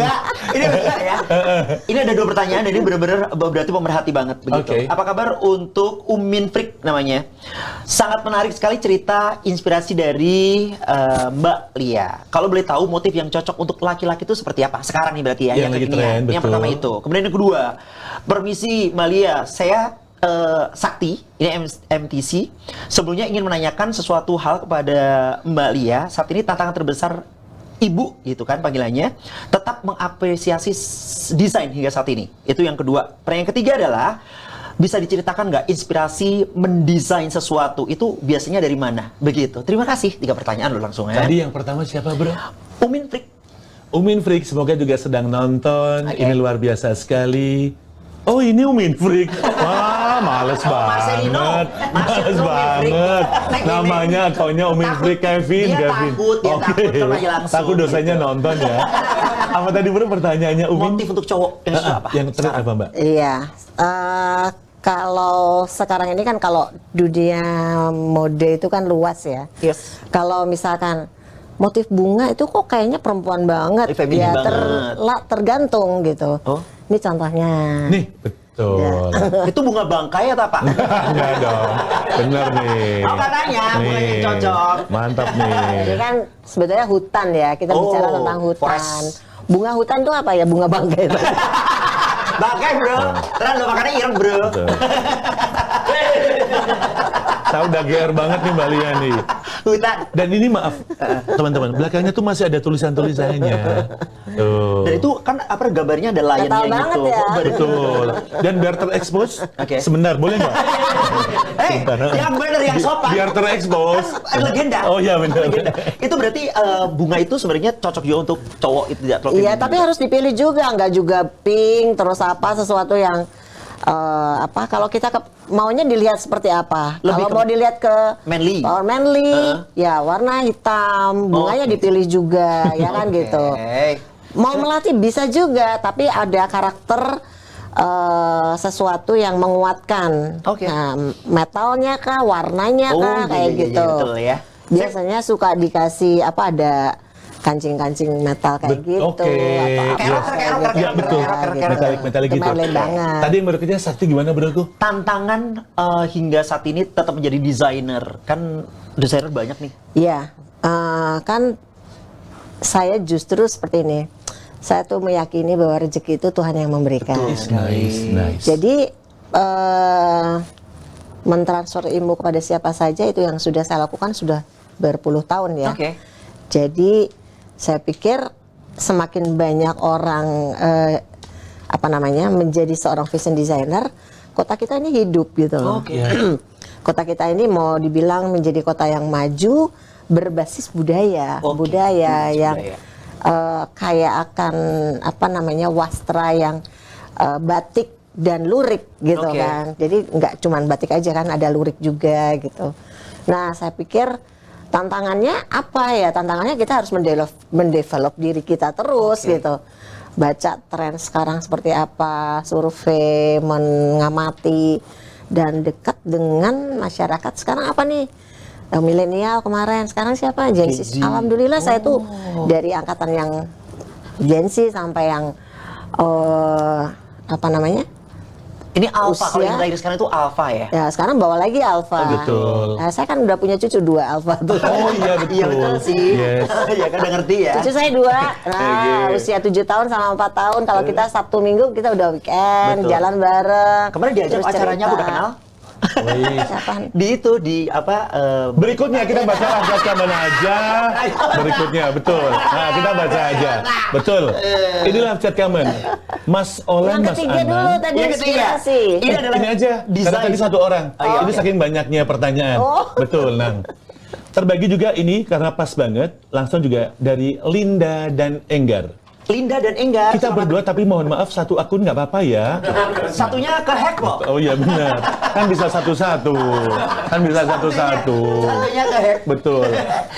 Ini benar ya. Ini ada 2 pertanyaan dan ini benar-benar berarti pemerhati banget begitu. Apa kabar untuk Umin Freak namanya? Sangat menarik sekali cerita inspirasi dari Mbak Lia. Kalau boleh tahu motif yang cocok untuk laki-laki itu seperti apa? Sekarang nih berarti ya. Yang lagi tren, betul. Yang pertama itu. Kemudian yang kedua, permisi Mbak Lia, saya Sakti, ini MTC. Sebelumnya ingin menanyakan sesuatu hal kepada Mbak Lia. Saat ini tantangan terbesar ibu, gitu kan panggilannya, tetap mengapresiasi desain hingga saat ini. Itu yang kedua. Yang ketiga adalah, bisa diceritakan nggak inspirasi mendesain sesuatu itu biasanya dari mana? Begitu. Terima kasih. 3 pertanyaan lo langsung ya. Tadi yang pertama siapa, bro? Umin Freak. Umin Freak, semoga juga sedang nonton. Ini luar biasa sekali. Oh, ini Umin Freak. Wah, males banget. Males banget. Namanya akunnya Umin Freak Kevin. Takut, takut dosanya nonton ya. Apa tadi bro pertanyaannya Umin? Motif untuk cowok yang suka apa? Yang tren apa, Mbak? Iya. Kalau sekarang ini kan kalau dunia mode itu kan luas ya. Kalau misalkan motif bunga itu kok kayaknya perempuan banget. Ya tergantung gitu. Ini contohnya. Nih, betul. Itu bunga bangkai atau apa? Enggak dong. Bener nih. Oh, katanya bunga yang cocok. Mantap nih. Ini kan sebetulnya hutan ya. Kita bicara tentang hutan. Bunga hutan itu apa ya? Bunga bangkai. Bangkai, bro. Terus lo makannya ireng, bro. Saya udah GR banget nih Mbak Lia nih. Hutan. Dan ini maaf teman-teman, belakangnya tuh masih ada tulisan-tulisannya. Tuh. Dan itu kan apa gambarnya ada lionnya gitu. Ya. Betul. Dan biar terekspos, sebentar boleh nggak? Yang benar yang sopan. Biar terekspos. Legenda. Oh iya benar. Itu berarti bunga itu sebenarnya cocok juga untuk cowok itu tidak terlalu. Iya, tapi harus dipilih juga, nggak juga pink terus apa sesuatu yang apa kalau kita maunya dilihat seperti apa. Kalau mau dilihat ke manly, ya warna hitam, bunganya dipilih juga, ya kan gitu. Mau melatih bisa juga, tapi ada karakter sesuatu yang menguatkan. Nah, metalnya kah, warnanya kah, kayak gitu. Betul ya. Biasanya suka dikasih ada kancing-kancing metal kayak gitu. Oke. Atau apa Ya betul. Metalik gitu. Banget. Tadi yang berikutnya Sakti gimana bro? Tantangan hingga saat ini tetap menjadi desainer. Kan desainer banyak nih. Iya, kan saya justru seperti ini. Saya tuh meyakini bahwa rezeki itu Tuhan yang memberikan. Nice. Jadi mentransfer ilmu kepada siapa saja itu yang sudah saya lakukan sudah berpuluh tahun ya. Jadi saya pikir semakin banyak orang menjadi seorang fashion designer, kota kita ini hidup gitu loh. Kota kita ini mau dibilang menjadi kota yang maju berbasis budaya, yang kayak akan wastra yang batik dan lurik gitu kan. Jadi nggak cuma batik aja kan, ada lurik juga gitu. Nah, saya pikir tantangannya apa ya? Tantangannya kita harus mendevelop diri kita terus gitu. Baca tren sekarang seperti apa, survei, mengamati dan dekat dengan masyarakat sekarang apa nih? Milenial kemarin, sekarang siapa? Gen Z. Alhamdulillah saya tuh dari angkatan yang Gen Z sampai yang Ini alpha, kalau yang lahir sekarang itu alpha ya? Ya, sekarang bawa lagi alpha. Betul. Nah, saya kan udah punya cucu 2 alpha tuh. Oh iya betul. Iya betul sih. Yes. Ya kan udah ngerti ya. Cucu saya 2. Nah, usia 7 tahun sama 4 tahun. Kalau kita Sabtu Minggu kita udah weekend, jalan bareng. Kemarin diajak terus acaranya aku udah kenal. Berikutnya kita baca aja mana aja. Berikutnya betul. Nah, kita baca aja. Betul. Inilah chat comment. Mas Olan, Mas ketiga dulu Anang. tadi inspirasi. Ini aja. Karena tadi satu orang. Ini saking banyaknya pertanyaan. Betul, Nang. Terbagi juga ini karena pas banget. Langsung juga dari Linda dan Enggar. Linda dan Enggar. Kita berdua tapi mohon maaf satu akun nggak apa-apa ya. Satunya ke hack kok. Oh iya benar. Kan bisa satu-satu. Satunya ke hack. Betul.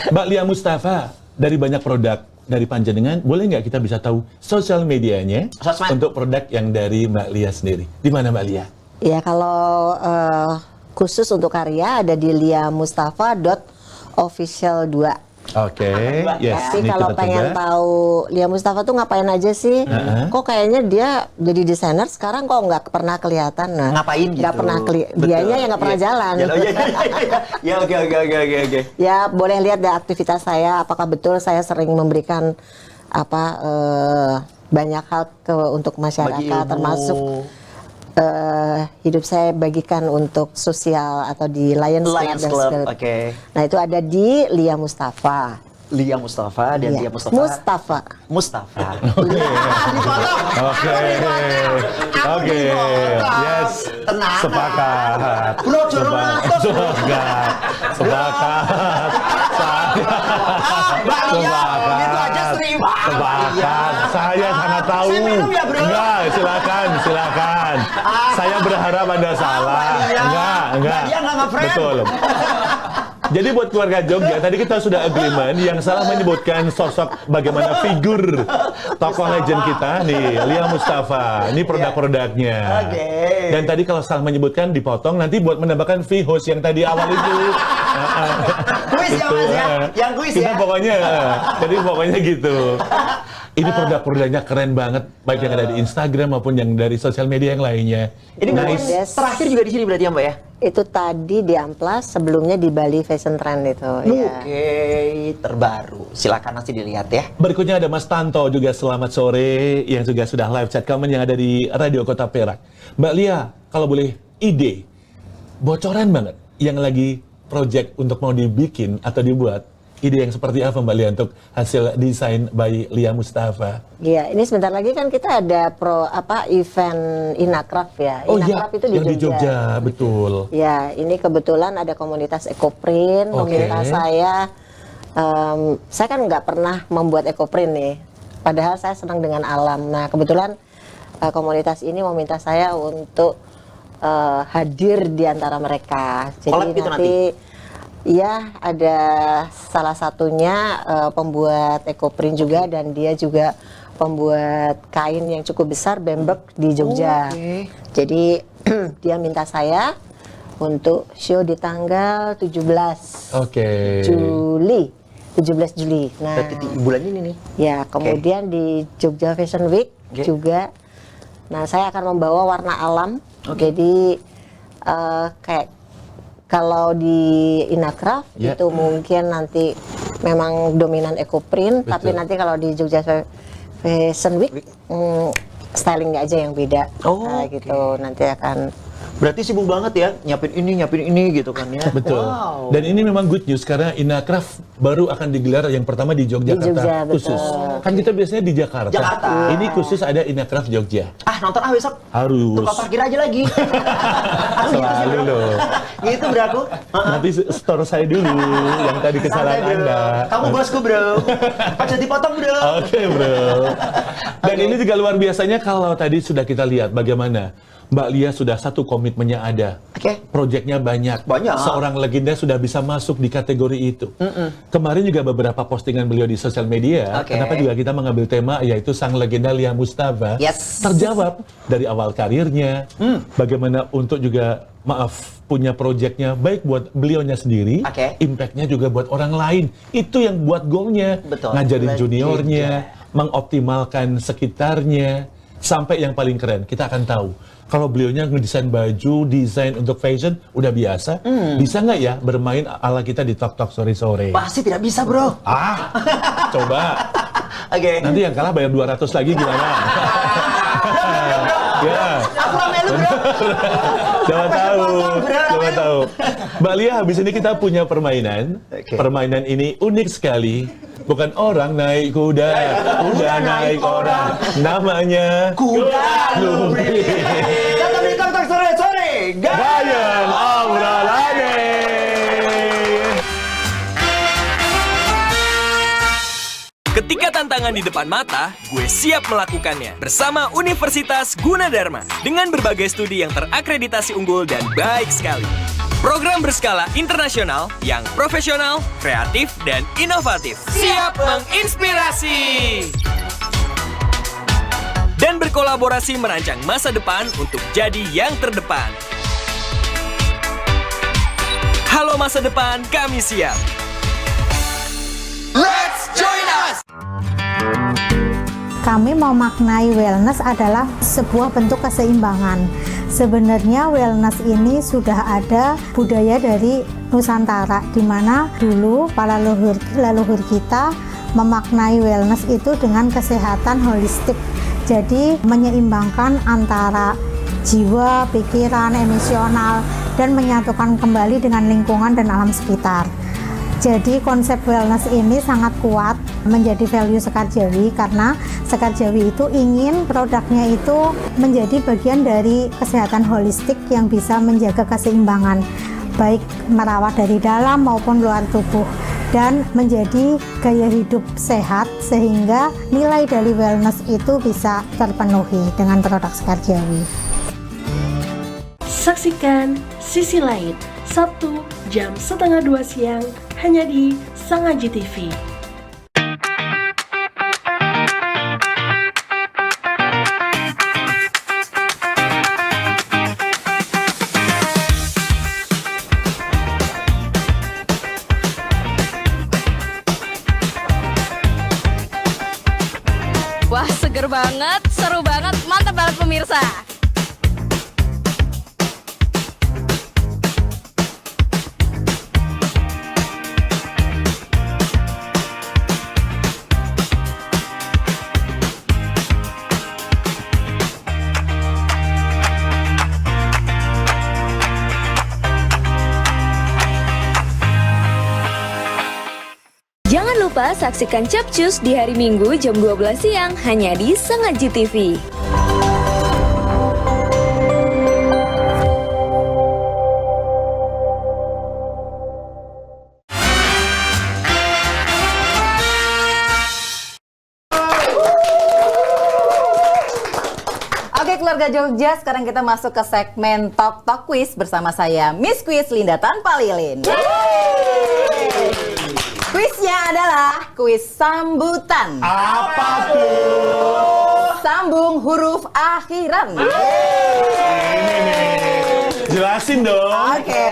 Mbak Lia Mustafa, dari banyak produk dari Panjenengan, boleh nggak kita bisa tahu sosial medianya untuk produk yang dari Mbak Lia sendiri? Di mana Mbak Lia? Ya kalau khusus untuk karya ada di liamustafa.official2. Oke, yes. Tapi kalau pengen tahu Lia Mustafa tuh ngapain aja sih? Kok kayaknya dia jadi desainer sekarang kok nggak pernah kelihatan? Nah, ngapain gitu? Nggak pernah dianya yang nggak pernah jalan. Ya oke. Ya boleh lihat dari aktivitas saya. Apakah betul saya sering memberikan banyak hal untuk masyarakat, termasuk hidup saya bagikan untuk sosial atau di Lions Club. Nah itu ada di Lia Mustafa. Lia Mustafa dan Lia Mustafa. Mustafa. Oke. Yes. Tenang. Sepakat. Saya sangat tahu. Enggak, silakan. Saya berharap Anda salah. Enggak. Betul. Jadi buat keluarga Jogja, tadi kita sudah agreement yang salah menyebutkan sosok bagaimana figur tokoh legend kita nih, Lia Mustafa. Ini produk-produknya. Dan tadi kalau salah menyebutkan dipotong nanti buat menambahkan V-host yang tadi awal itu. Kuis ya Mas ya? Yang kuis ya? Kita pokoknya gitu. Ini produk-produknya keren banget, baik yang ada di Instagram maupun yang dari sosial media yang lainnya. Ini terakhir juga di sini berarti ya Mbak ya? Itu tadi di Amplas, sebelumnya di Bali Fashion Trend itu. Oke, terbaru. Silakan nanti dilihat ya. Berikutnya ada Mas Tanto juga, selamat sore, yang juga sudah live chat comment yang ada di Radio Kota Perak. Mbak Lia, kalau boleh ide, bocoran banget yang lagi project untuk mau dibikin atau dibuat, ide yang seperti apa Mbak Lia untuk hasil desain by Lia Mustafa? Iya, ini sebentar lagi kan kita ada event Inakraf ya. Inakraf itu di Jogja, betul. Ya, ini kebetulan ada komunitas Ekoprint meminta saya kan nggak pernah membuat Ekoprint nih. Padahal saya senang dengan alam. Nah, kebetulan komunitas ini meminta saya untuk hadir di antara mereka. Jadi nanti ya, ada salah satunya pembuat Ekoprint juga dan dia juga pembuat kain yang cukup besar, Bembek di Jogja. Jadi dia minta saya untuk show di tanggal 17 Juli. 17 Juli. Nah, berarti di bulan ini nih. Ya, kemudian di Jogja Fashion Week juga. Nah, saya akan membawa warna alam. Jadi kayak kalau di Inacraft itu mungkin nanti memang dominan ecoprint, tapi nanti kalau di Jogja Fashion Week stylingnya aja yang beda. Gitu. Nanti akan. Berarti sibuk banget ya, nyiapin ini gitu kan ya. Betul. Wow. Dan ini memang good news karena Inacraft baru akan digelar yang pertama di Yogyakarta khusus. Kan kita biasanya di Jakarta. Ini khusus ada Inacraft Jogja. Nonton besok. Harus. Tukar parkir aja lagi. Selalu loh. Gitu bro aku. Nanti store saya dulu yang tadi kesalahan Anda. Kamu bosku bro. Pas dipotong bro. Oke bro. Dan ini juga luar biasanya kalau tadi sudah kita lihat bagaimana Mbak Lia sudah satu komitmennya ada. Proyeknya banyak. Seorang legenda sudah bisa masuk di kategori itu. Kemarin juga beberapa postingan beliau di sosial media. Kenapa juga kita mengambil tema yaitu sang legenda Lia Mustafa. Terjawab dari awal karirnya. Bagaimana untuk juga punya proyeknya baik buat beliaunya sendiri, impactnya juga buat orang lain. Itu yang buat goalnya. Ngajarin juniornya, mengoptimalkan sekitarnya. Sampai yang paling keren, kita akan tahu. Kalau beliaunya ngedesain baju, desain untuk fashion, udah biasa. Bisa nggak ya bermain ala kita di Talk sore-sore? Pasti tidak bisa bro. Coba. Nanti yang kalah bayar 200 lagi gimana? Ya. Aku melu bro. Coba tahu. Mbak Lia, habis ini kita punya permainan. Permainan ini unik sekali. Bukan orang naik kuda, kuda naik orang. Namanya Kuda Lumpri. Datang di Talk sore-sore. Gayeng Aura Lane. Ketika tantangan di depan mata, gue siap melakukannya bersama Universitas Gunadarma dengan berbagai studi yang terakreditasi unggul dan baik sekali. Program berskala internasional yang profesional, kreatif, dan inovatif. Siap menginspirasi! Dan berkolaborasi merancang masa depan untuk jadi yang terdepan. Halo masa depan, kami siap. Let's join us! Kami memaknai wellness adalah sebuah bentuk keseimbangan. Sebenarnya wellness ini sudah ada budaya dari Nusantara, di mana dulu para leluhur kita memaknai wellness itu dengan kesehatan holistik. Jadi menyeimbangkan antara jiwa, pikiran, emosional, dan menyatukan kembali dengan lingkungan dan alam sekitar. Jadi konsep wellness ini sangat kuat menjadi value Sekarjawi karena Sekarjawi itu ingin produknya itu menjadi bagian dari kesehatan holistik yang bisa menjaga keseimbangan baik merawat dari dalam maupun luar tubuh dan menjadi gaya hidup sehat sehingga nilai dari wellness itu bisa terpenuhi dengan produk Sekarjawi. Saksikan Sisi Lain Sabtu jam 1:30 siang hanya di Sang Aji TV. Wah, seger banget, seru banget, mantap banget pemirsa. Jangan lupa saksikan Capcus di hari Minggu jam 12 siang hanya di Sang Aji TV. Oke keluarga Jogja, sekarang kita masuk ke segmen Talk Quiz bersama saya Miss Quiz Linda Tanpa Lilin. Kuisnya adalah kuis sambutan. Apa tuh? Sambung huruf akhiran. Ini nih. Jelasin dong. Oke.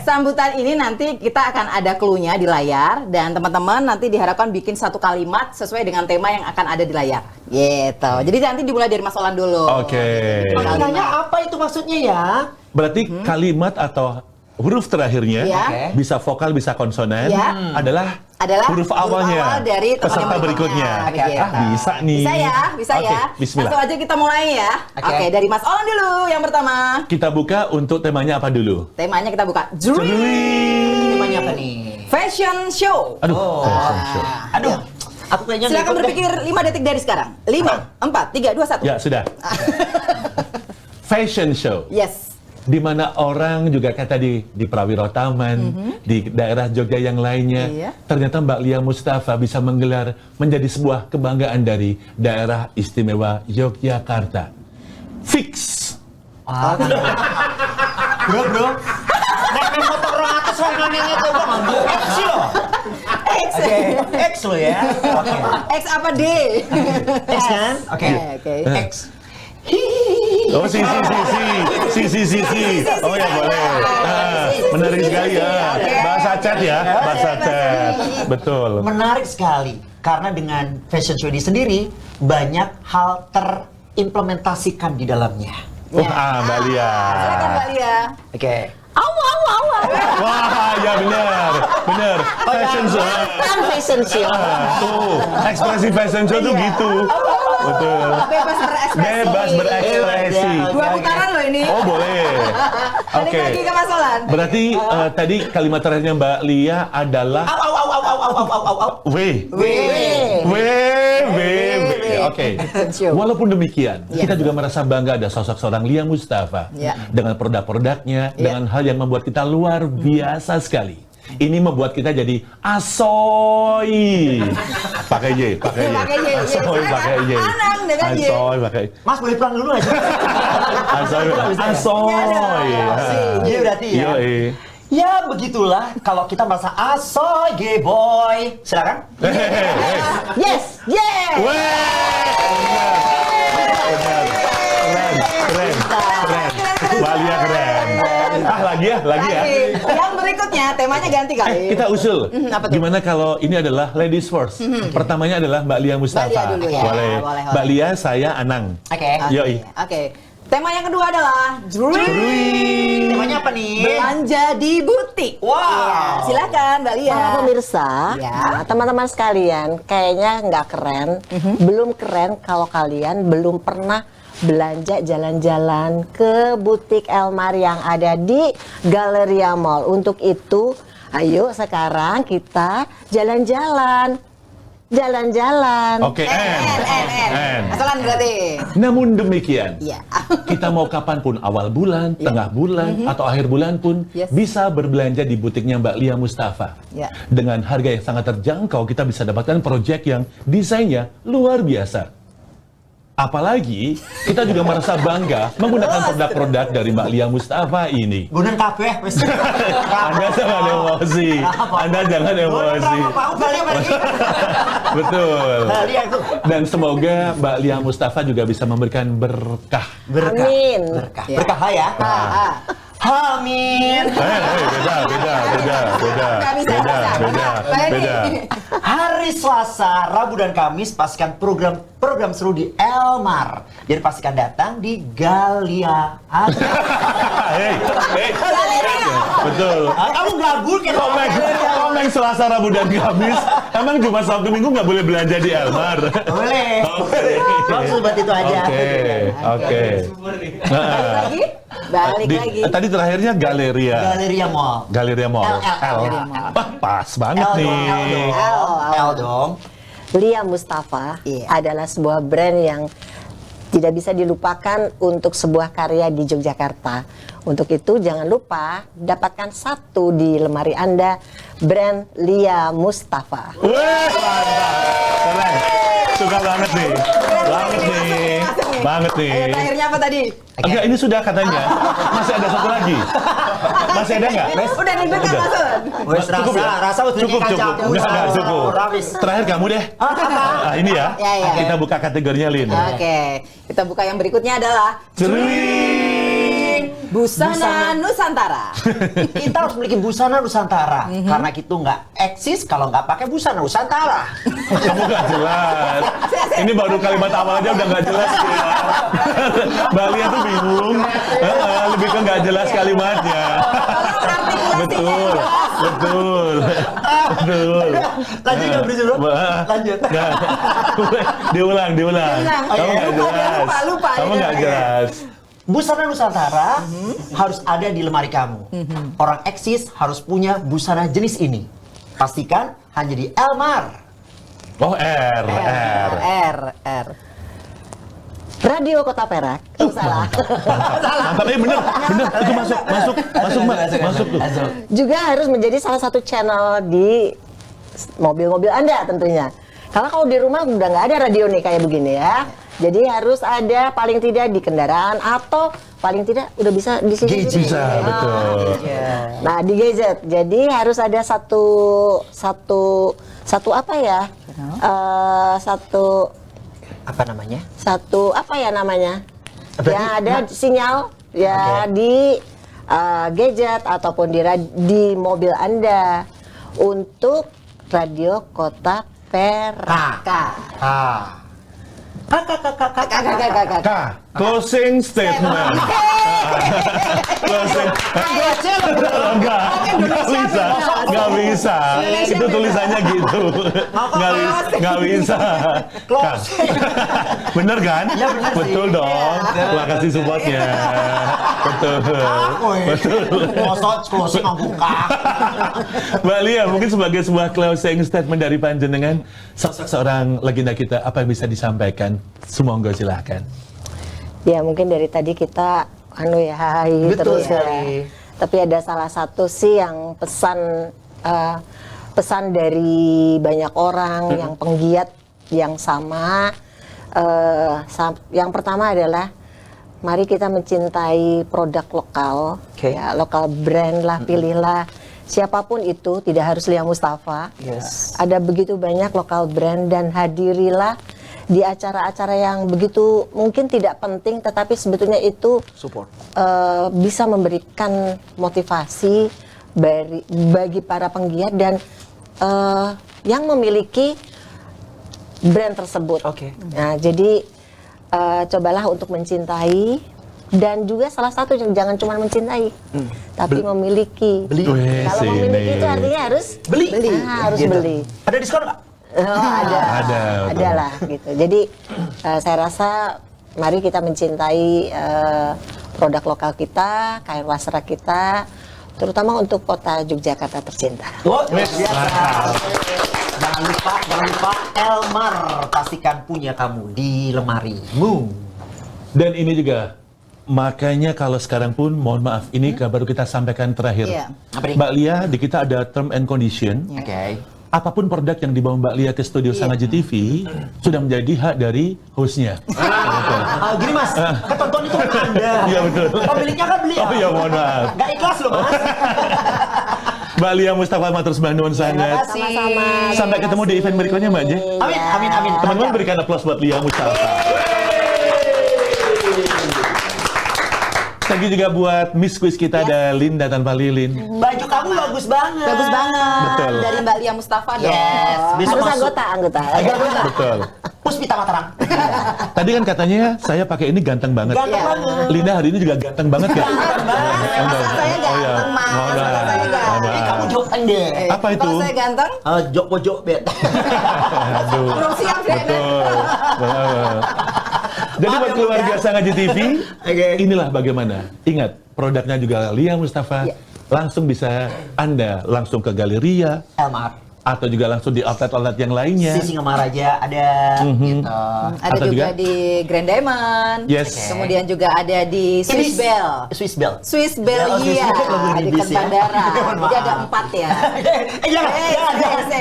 Sambutan ini nanti kita akan ada clue-nya di layar dan teman-teman nanti diharapkan bikin satu kalimat sesuai dengan tema yang akan ada di layar. Gitu. Jadi nanti dimulai dari Mas Olan dulu. Oke. Maknanya apa itu maksudnya ya? Berarti kalimat atau huruf terakhirnya Ya. bisa vokal, bisa konsonan Ya. adalah huruf awalnya awal dari tema peserta yang berikutnya. Begitu. Bisa nih. Bisa Oke, ya. Bismillah. Langsung aja kita mulai ya. Oke, dari Mas Olan dulu yang pertama. Kita buka untuk temanya apa dulu? Temanya kita buka. Dream. Temanya apa nih? Fashion show. Aduh, fashion show. Aduh, aku kayaknya Silakan ngikut deh. berpikir 5 detik dari sekarang. 5, 4, 3, 2, 1. Ya, sudah. Fashion show. Yes. Di mana orang juga kayak tadi di Prawiro Taman, di daerah Jogja yang lainnya, Iya. ternyata Mbak Lia Mustafa bisa menggelar menjadi sebuah kebanggaan dari daerah istimewa Yogyakarta. Fix. Bro. Naik motor orang atas yang itu bang. X lo. Oke, X lo ya. Oke. X apa D? X kan? Oke. X. Oh, si. Oh ya boleh. Menarik sekali ya. Bahasa chat ya, bahasa chat. Betul. Menarik sekali karena dengan fashion show ini sendiri banyak hal terimplementasikan di dalamnya. Mbak Lia. Silakan Mbak Lia. Oke. Wah, ya benar. Fashion show. Kan fashion show. Tuh, ekspresi fashion show tuh gitu. Betul. Bebas berekspresi. 2 putaran loh ini. Oh, boleh. Oke. Lagi ke Mas Olan. Berarti tadi kalimat terakhirnya Mbak Lia adalah W. Oke. Walaupun demikian, kita juga merasa bangga ada sosok seorang Lia Mustafa dengan produk-produknya, dengan hal yang membuat kita luar biasa sekali. Ini membuat kita jadi asoy. Pakai Y. Asoy pakai Y. Anang dengan Y. Asoy pakai. Mas boleh pulang dulu aja. Asoy. Iya berarti ya. Ya begitulah kalau kita merasa asoy gay boy. Silakan. Yes. Keren. Balia keren. Lagi ya. Yang berikutnya temanya ganti kali. Kita usul. Apa tuh? Gimana kalau ini adalah ladies first? Pertamanya adalah Mbak Lia Mustafa. Mbak Lia dulu ya. Boleh. Mbak Lia, saya Anang. Oke. Yoi. Oke. Tema yang kedua adalah Dream. Temanya apa nih? Belanja di butik. Wow. Silakan Mbak Lia. Para pemirsa, nah, teman-teman sekalian, kayaknya nggak keren, belum keren kalau kalian belum pernah belanja jalan-jalan ke butik Elmar yang ada di Galleria Mall. Untuk itu, ayo sekarang kita jalan-jalan. Oke, N. Asalan berarti. Namun demikian, Iya. kita mau kapanpun, awal bulan, tengah bulan, atau akhir bulan pun, bisa berbelanja di butiknya Mbak Lia Mustafa. Ya. Dengan harga yang sangat terjangkau, kita bisa dapatkan proyek yang desainnya luar biasa. Apalagi, kita juga merasa bangga menggunakan produk-produk dari Mbak Lia Mustafa ini. Gunakan kabeh. Anda jangan emosi. Betul. Dan semoga Mbak Lia Mustafa juga bisa memberikan berkah. Amin. Berkah ya. Amin. Beda. Hari Selasa, Rabu dan Kamis pastikan program seru di Elmar. Jadi pastikan datang di Galia. Betul. Kamu gabul kan? Komeng Selasa, Rabu dan Kamis. Emang Jumat, Sabtu, Minggu nggak boleh belanja di Elmar? Boleh. Maksud buat itu aja. Oke. Balik lagi. Tadi terakhirnya Galleria Mall. Pas banget nih. L dong. Lia Mustafa adalah sebuah brand yang tidak bisa dilupakan untuk sebuah karya di Yogyakarta. Untuk itu jangan lupa dapatkan satu di lemari Anda, brand Lia Mustafa. Keren. Suka banget nih. banget nih. Ayo, terakhirnya apa tadi? Enggak, ini sudah katanya. Masih ada satu lagi. Masih ada nggak? Udah deg-degan Masun. Wes Cukup ya? rasa Cukup. Enggak, cukup. Terakhir kamu deh. Ini ya. Ya. Kita buka kategorinya, Lin. Oke, kita buka yang berikutnya adalah Busana Nusantara. Kita harus memiliki busana Nusantara karena kita nggak eksis kalau nggak pakai busana Nusantara. Kamu nggak jelas. Ini baru kalimat awal aja udah nggak jelas ya. Mbak Lia tuh bingung. Lebih ke nggak jelas kalimatnya. Betul. Lanjut nggak berisik bro? Lanjut. Diulang. Kamu nggak jelas. Kamu nggak jelas. Busana Nusantara harus ada di lemari kamu. Orang eksis harus punya busana jenis ini. Pastikan hanya di Elmar. Oh, R. Radio Kota Perak. Salah. Mantap, bener. Itu masuk tuh. Juga harus menjadi salah satu channel di mobil-mobil Anda tentunya. Karena kalau di rumah udah nggak ada radio nih kayak begini ya. Jadi harus ada paling tidak di kendaraan atau paling tidak udah bisa di sini. Bisa, betul. Nah, di gadget. Jadi harus ada satu apa ya? Apa namanya? Ya ada sinyal ya di gadget ataupun di mobil Anda untuk Radio Kota Perak. Closing statement. Closing. Nggak bisa. Itu tulisannya gitu. Nggak bisa. Bener kan? Ya, bener sih. Betul dong. Terima kasih supportnya. Betul. Closing membuka. Mbak Lia, mungkin sebagai sebuah closing statement dari panjenengan, sosok seorang legenda kita, apa yang bisa disampaikan? Semonggo silahkan. Ya mungkin dari tadi kita Betul terus ya. Tapi ada salah satu sih yang pesan dari banyak orang yang penggiat yang sama. Yang pertama adalah mari kita mencintai produk lokal, ya lokal brand lah, pilihlah siapapun itu, tidak harus Lia Mustafa. Ada begitu banyak lokal brand dan hadirilah di acara-acara yang begitu mungkin tidak penting, tetapi sebetulnya itu support, bisa memberikan motivasi bagi para penggiat dan yang memiliki brand tersebut. Nah, jadi cobalah untuk mencintai dan juga salah satu jangan cuma mencintai, tapi memiliki. Kalau memiliki itu artinya harus beli. Harus beli. Ada diskon nggak? Ada lah gitu. Jadi saya rasa mari kita mencintai produk lokal kita, kain wasra kita, terutama untuk kota Yogyakarta tercinta. Jangan lupa Elmar, pastikan punya kamu di lemarimu. Dan ini juga makanya kalau sekarang pun mohon maaf ini baru kita sampaikan terakhir. Mbak Lia, di kita ada term and condition. Apapun produk yang dibawa Mbak Lia ke studio Sangaji TV sudah menjadi hak dari hostnya. Gini Mas, ketonton itu Anda. Iya betul. Pemiliknya kan beliau. Oh iya, mohon maaf. Gak ikhlas loh Mas. Mbak Lia Mustafa matur sembah nuwun sangat. Sama-sama. Sampai ketemu di event berikutnya Mbak J. Amin. Teman-teman berikan aplaus buat Lia Mustafa. Thank you juga buat Miss Quiz kita ada Linda tanpa Lilin. Baju kamu bagus banget. Betul. Dari Mbak Lia Mustafa dong. Besok Harus masuk. anggota. Betul. Puspita Mataram. Tadi kan katanya saya pakai ini ganteng banget. Ganteng banget. Linda hari ini juga ganteng banget ya? Saya ganteng, Mas. Saya ganteng. Kamu jok pendek. Apa itu? Kalau saya ganteng, Jok pojok bet. Aduh. belum siap deh. Betul. Jadi buat keluarga Sangaji TV, inilah bagaimana. Ingat, produknya juga Lia Mustafa. Langsung bisa Anda langsung ke Galeria, Elmar. atau juga langsung di outlet-outlet yang lainnya. Di Singamaraja ada gitu. Ada Atau juga juga di Grand Diamond. Yes. Kemudian juga ada di Swiss Bell. Swiss Bell. Swiss Bell, Oh, Swiss iya. Bell lebih Di bis dekat ya. bandara. Mohon Jadi ada maaf. 4 ya.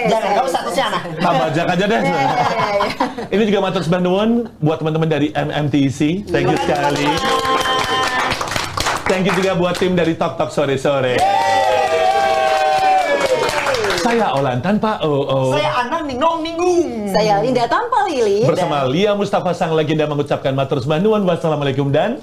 Jangan, kamu satu sana. Tambah aja deh. Ini juga matur sembah nuwun buat teman-teman dari MMTC. Thank you sekali. Thank you juga buat tim dari Tok Tok Sore-sore. Saya Olan tanpa OO. Saya Anang Ningnong Ninggung. Saya Linda tanpa Lili. Bersama Lia Mustafa sang legenda mengucapkan matur sembah nuwun. Wassalamualaikum dan